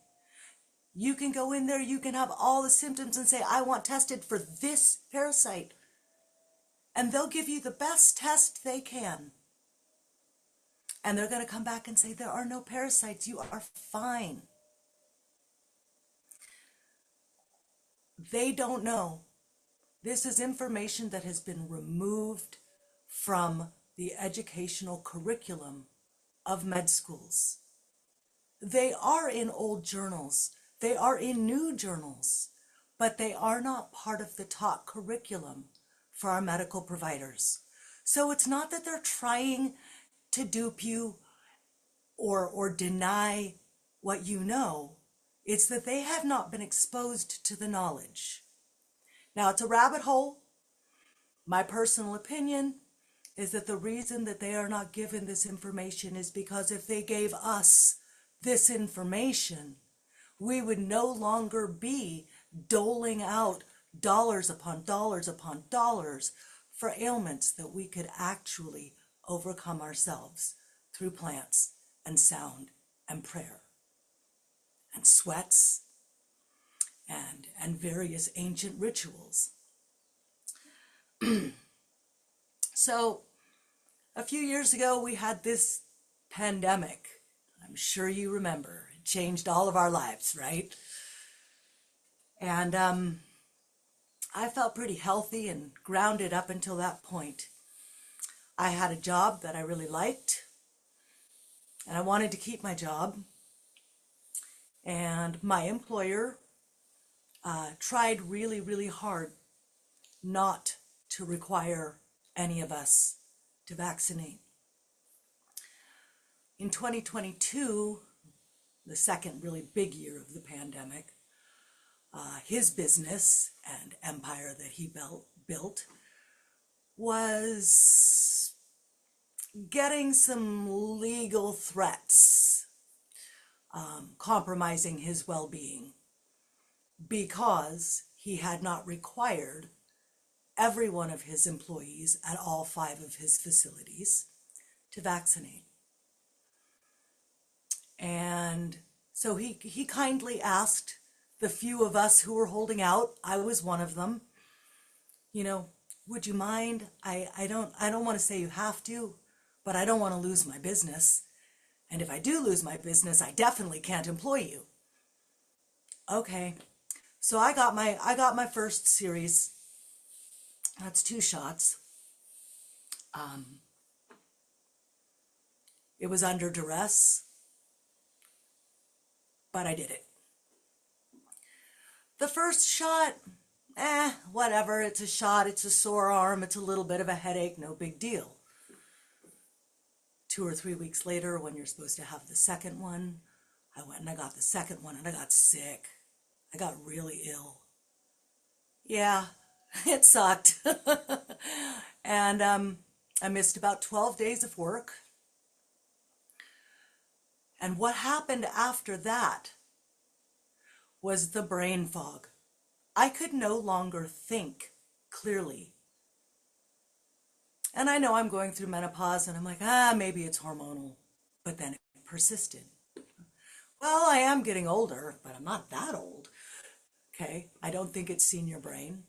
You can go in there, you can have all the symptoms and say, I want tested for this parasite. And they'll give you the best test they can. And they're going to come back and say, there are no parasites, you are fine. They don't know. This is information that has been removed from the educational curriculum of med schools. They are in old journals. They are in new journals, but they are not part of the taught curriculum for our medical providers. So it's not that they're trying to dupe you or deny what you know. It's that they have not been exposed to the knowledge. Now, it's a rabbit hole. My personal opinion is that the reason that they are not given this information is because if they gave us this information, we would no longer be doling out dollars upon dollars upon dollars for ailments that we could actually overcome ourselves through plants and sound and prayer and sweats and various ancient rituals. So a few years ago, we had this pandemic. I'm sure you remember. It changed all of our lives, right? And I felt pretty healthy and grounded up until that point. I had a job that I really liked, and I wanted to keep my job. And my employer tried really, really hard not to require any of us to vaccinate. In 2022, the second really big year of the pandemic, his business and empire that he built was getting some legal threats, compromising his well-being because he had not required every one of his employees at all 5 of his facilities to vaccinate. And so he kindly asked the few of us who were holding out, I was one of them, would you mind? I don't want to say you have to, but I don't want to lose my business. And if I do lose my business, I definitely can't employ you. Okay. So I got my first series. That's 2 shots. It was under duress, but I did it. The first shot, whatever, it's a shot, it's a sore arm, it's a little bit of a headache, no big deal. 2 or 3 weeks later, when you're supposed to have the second one, I went and I got the second one and I got sick. I got really ill. Yeah, it sucked. And I missed about 12 days of work. And what happened after that was the brain fog. I could no longer think clearly. And I know I'm going through menopause and I'm like, maybe it's hormonal. But then it persisted. Well, I am getting older, but I'm not that old. Okay, I don't think it's senior brain.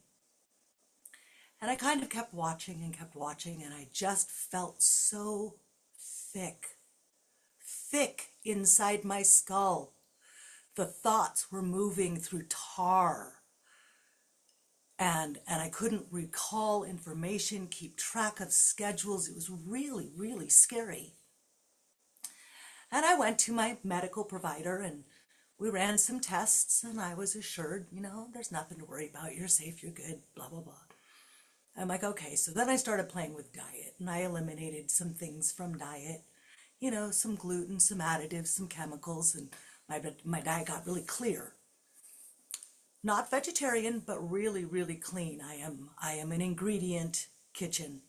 And I kind of kept watching, and I just felt so thick inside my skull. The thoughts were moving through tar. And I couldn't recall information, keep track of schedules. It was really, really scary. And I went to my medical provider and we ran some tests and I was assured, there's nothing to worry about. You're safe, you're good, blah, blah, blah. I'm like, okay. So then I started playing with diet and I eliminated some things from diet, some gluten, some additives, some chemicals, and my diet got really clear. Not vegetarian, but really, really clean. I am an ingredient kitchen.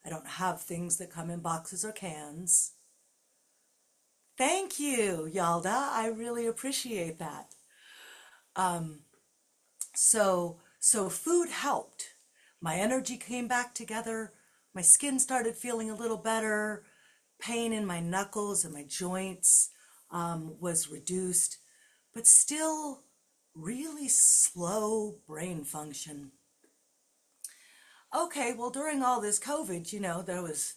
I don't have things that come in boxes or cans. Thank you, Yalda. I really appreciate that. So food helped. My energy came back together. My skin started feeling a little better. Pain in my knuckles and my joints was reduced, but still really slow brain function. Okay, well, during all this COVID, there was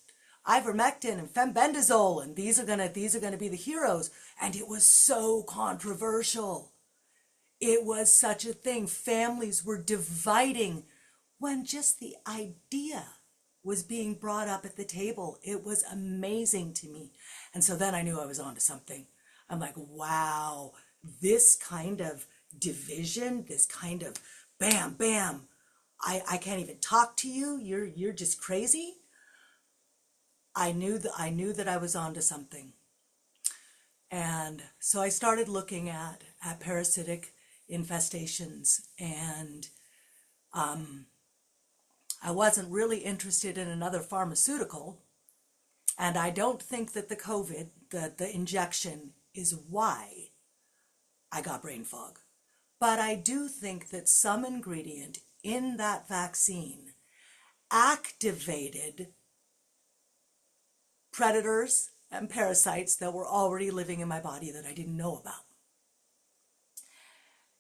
ivermectin and fenbendazole, and these are gonna be the heroes, and it was so controversial. It was such a thing. Families were dividing when just the idea was being brought up at the table. It was amazing to me. And so then I knew I was onto something. I'm like, wow, this kind of division, this kind of bam, bam, I can't even talk to you. You're just crazy. I knew that I was onto something. And so I started looking at parasitic infestations, and I wasn't really interested in another pharmaceutical. And I don't think that the COVID, the injection, is why I got brain fog. But I do think that some ingredient in that vaccine activated predators and parasites that were already living in my body that I didn't know about.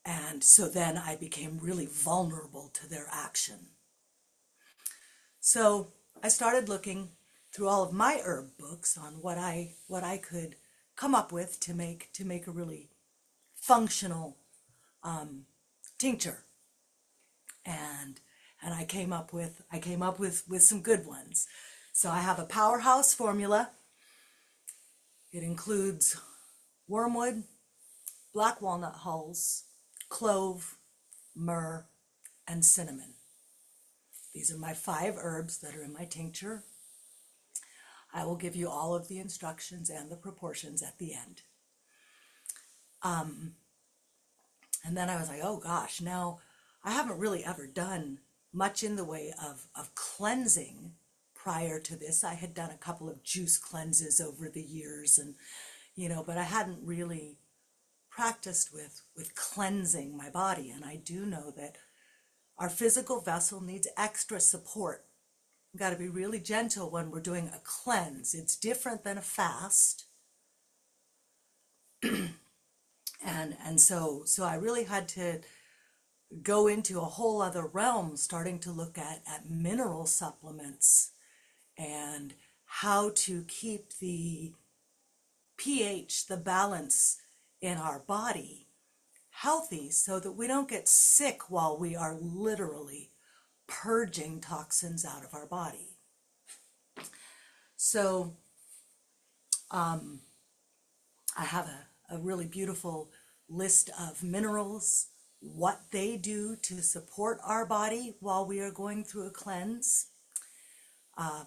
And so then I became really vulnerable to their action. So I started looking through all of my herb books on what I could come up with to make a really functional tincture, and I came up with some good ones. So I have a powerhouse formula. It includes wormwood, black walnut hulls, clove, myrrh, and cinnamon. These are my 5 herbs that are in my tincture. I will give you all of the instructions and the proportions at the end. And then I was like, oh gosh, now I haven't really ever done much in the way of cleansing prior to this. I had done a couple of juice cleanses over the years, and but I hadn't really practiced with cleansing my body. And I do know that our physical vessel needs extra support. We've got to be really gentle when we're doing a cleanse. It's different than a fast. And so I really had to go into a whole other realm, starting to look at mineral supplements and how to keep the pH, the balance in our body healthy, so that we don't get sick while we are literally purging toxins out of our body. So I have a really beautiful list of minerals, what they do to support our body while we are going through a cleanse,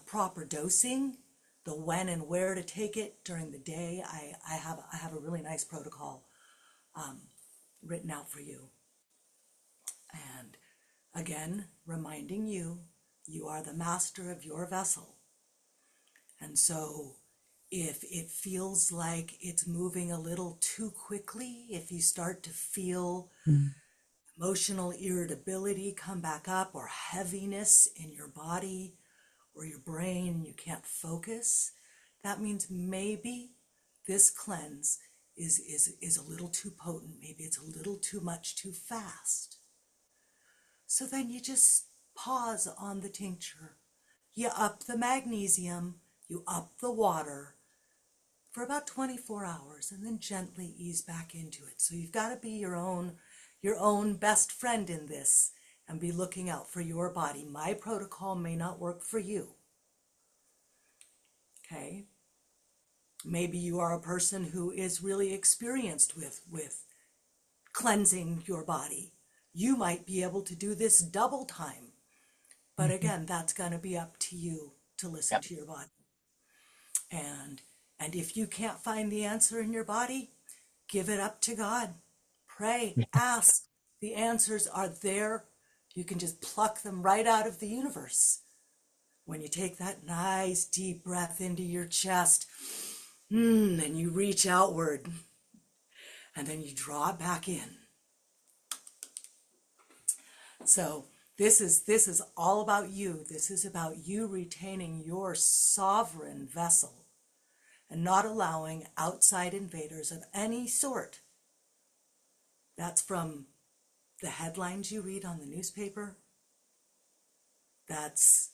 proper dosing, the when and where to take it during the day. I have a really nice protocol written out for you. And again, reminding you, you are the master of your vessel. And so if it feels like it's moving a little too quickly, if you start to feel Mm. emotional irritability come back up, or heaviness in your body or your brain, you can't focus, that means maybe this cleanse is a little too potent. Maybe it's a little too much too fast. So then you just pause on the tincture. You up the magnesium, you up the water for about 24 hours, and then gently ease back into it. So you've got to be your own best friend in this, and be looking out for your body. My protocol may not work for you. Okay? Maybe you are a person who is really experienced with cleansing your body. You might be able to do this double time. But Mhm. again, that's going to be up to you to listen Yep. to your body. And if you can't find the answer in your body, give it up to God. Pray, Yeah. ask. The answers are there. You can just pluck them right out of the universe. When you take that nice deep breath into your chest, and you reach outward, and then you draw it back in. So this is all about you. This is about you retaining your sovereign vessel and not allowing outside invaders of any sort. That's from the headlines you read on the newspaper. That's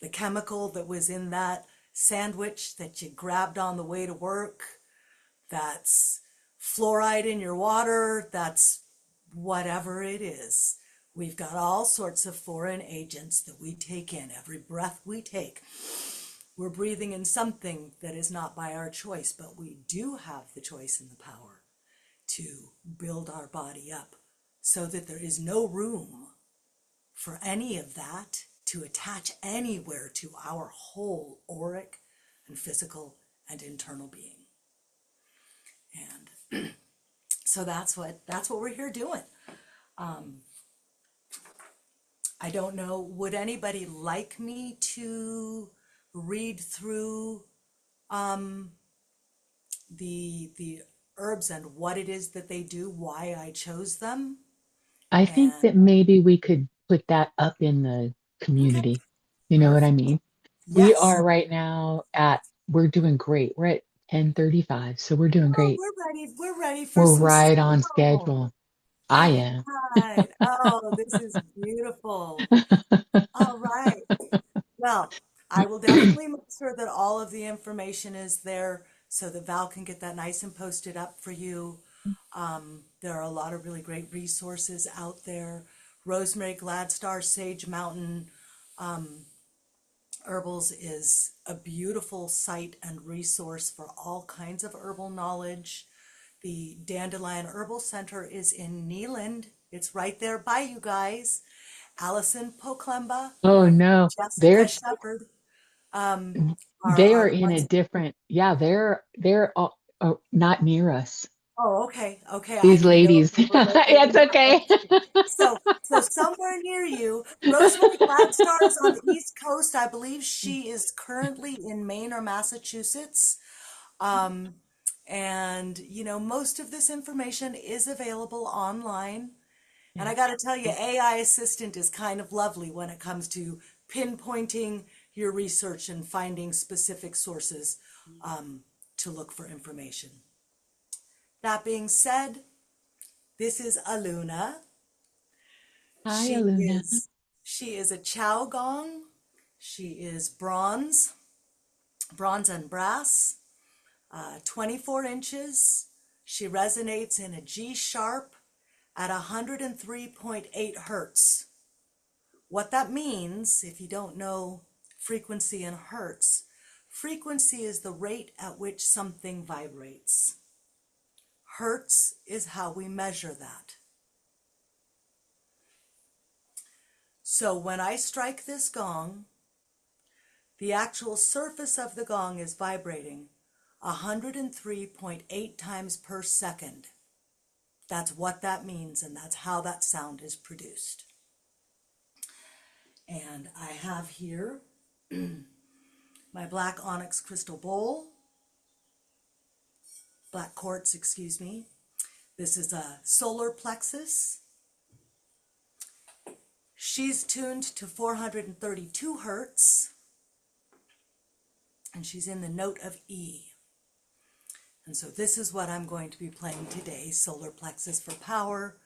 the chemical that was in that sandwich that you grabbed on the way to work. That's fluoride in your water. That's whatever it is. We've got all sorts of foreign agents that we take in. Every breath we take, we're breathing in something that is not by our choice, but we do have the choice and the power to build our body up so that there is no room for any of that to attach anywhere to our whole auric and physical and internal being. And so that's what we're here doing. I don't know, would anybody like me to read through the herbs and what it is that they do, why I chose them? I think And that maybe we could put that up in the okay, community. You know what I perfect. mean? We Yes. are right now we're doing great. We're at 10:35, so we're doing Oh, great. we're ready. We're ready for We're some right on sound. schedule. I All am. right. Oh, this is beautiful. All right. Well, I will definitely make sure that all of the information is there so that Val can get that nice and posted up for you. There are a lot of really great resources out there. Rosemary Gladstar Sage Mountain Herbals is a beautiful site and resource for all kinds of herbal knowledge. The Dandelion Herbal Center is in Neeland. It's right there by you guys. Allison Poklemba, Oh no, Jessica Shepherd they are are the in a ones. different, yeah, they're all, not near us. Oh, okay, okay. I These didn't know if ladies. they were located It's in other okay. states. So somewhere near you, Rosemary Gladstar is on the East Coast. I believe she is currently in Maine or Massachusetts. Um, and most of this information is available online. And Yeah. I got to tell you, AI Assistant is kind of lovely when it comes to pinpointing your research and finding specific sources to look for information. That being said, this is Aluna. Hi, She Aluna. is she is a Chow Gong. She is bronze and brass, 24 inches. She resonates in a G sharp at 103.8 hertz. What that means, if you don't know frequency in hertz, frequency is the rate at which something vibrates. Hertz is how we measure that. So when I strike this gong, the actual surface of the gong is vibrating 103.8 times per second. That's what that means, and that's how that sound is produced. And I have here my black onyx crystal bowl, black quartz, excuse me. This is a solar plexus. She's tuned to 432 hertz, and she's in the note of E. And so this is what I'm going to be playing today: solar plexus for power,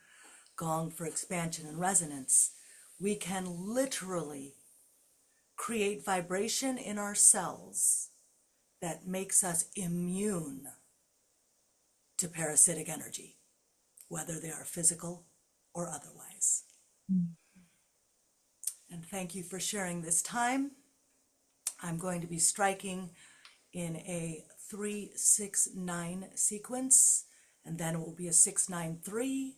gong for expansion and resonance. We can literally create vibration in our cells that makes us immune to parasitic energy, whether they are physical or otherwise. And thank you for sharing this time. I'm going to be striking in a 3-6-9 sequence, and then it will be a 6-9-3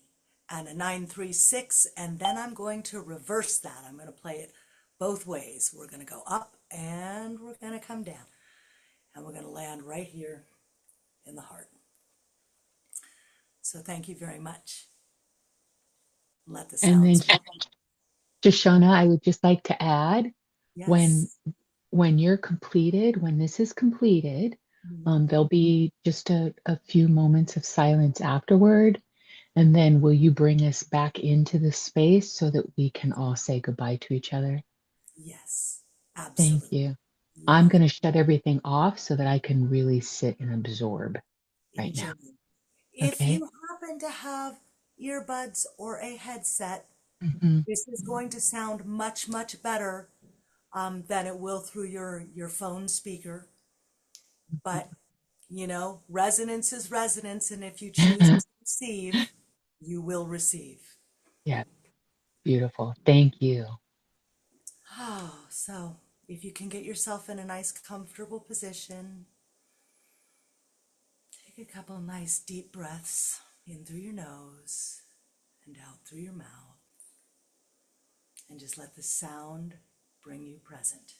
and a 9-3-6, and then I'm going to reverse that. I'm going to play it both ways. We're going to go up and we're going to come down, and we're going to land right here in the heart. So thank you very much. Let the And then sounds begin. Shoshana, I would just like to add when Yes. when you're completed, when this is completed, Mhm. there'll be just a few moments of silence afterward. And then will you bring us back into the space so that we can all say goodbye to each other? Yes, Thank absolutely. you. You're I'm welcome. going to shut everything off so that I can really sit and absorb right now. Enjoy. If Okay? you happen to have earbuds or a headset, Mhm. this is going to sound much, much better than it will through your phone speaker. But, resonance is resonance, and if you choose to receive, you will receive. Yeah, beautiful. Thank you. Oh, so if you can get yourself in a nice, comfortable position, take a couple of nice deep breaths in through your nose and out through your mouth. and just let the sound bring you present.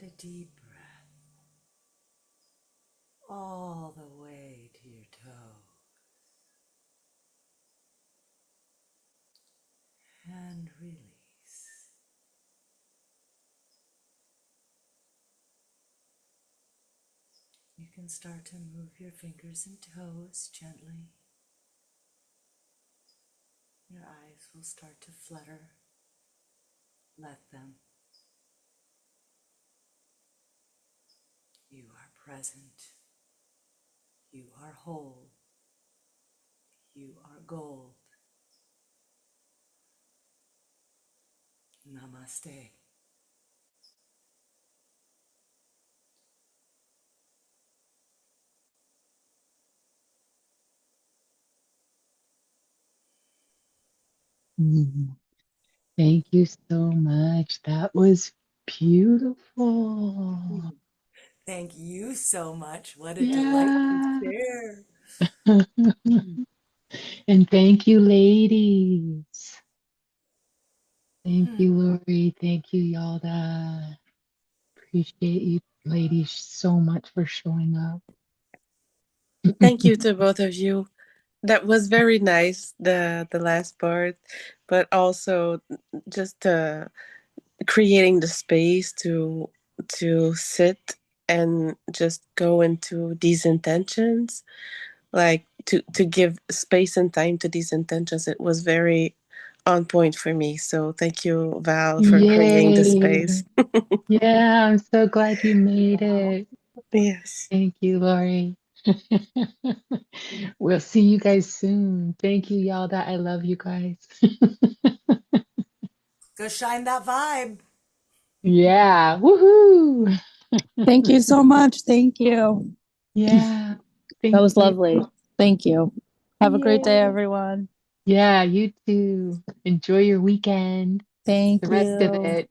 And a deep breath all the way to your toe. And release. You can start to move your fingers and toes gently. Your eyes will start to flutter. Let them. You are present. You are whole. You are gold. Namaste. Mm. Thank you so much. That was beautiful. Thank you so much. What a delight to Yeah. share. And thank you, ladies. Thank you, Lori. Thank you, Yalda. Appreciate you, ladies, so much for showing up. Thank you to both of you. That was very nice, the last part, but also just creating the space to sit and just go into these intentions, like to give space and time to these intentions. It was very on point for me. So thank you, Val, for creating the Yay. space. Yeah, I'm so glad you made it. Yes. Thank you, Lori. We'll see you guys soon. Thank you, y'all. That I love you guys. Go shine that vibe. Yeah. Woohoo. Thank you so much. Thank you. Yeah. That Thank was you. lovely. Thank you. Have a great day, Yay. everyone. Yeah, you too. Enjoy your weekend, Thank the rest of you. it.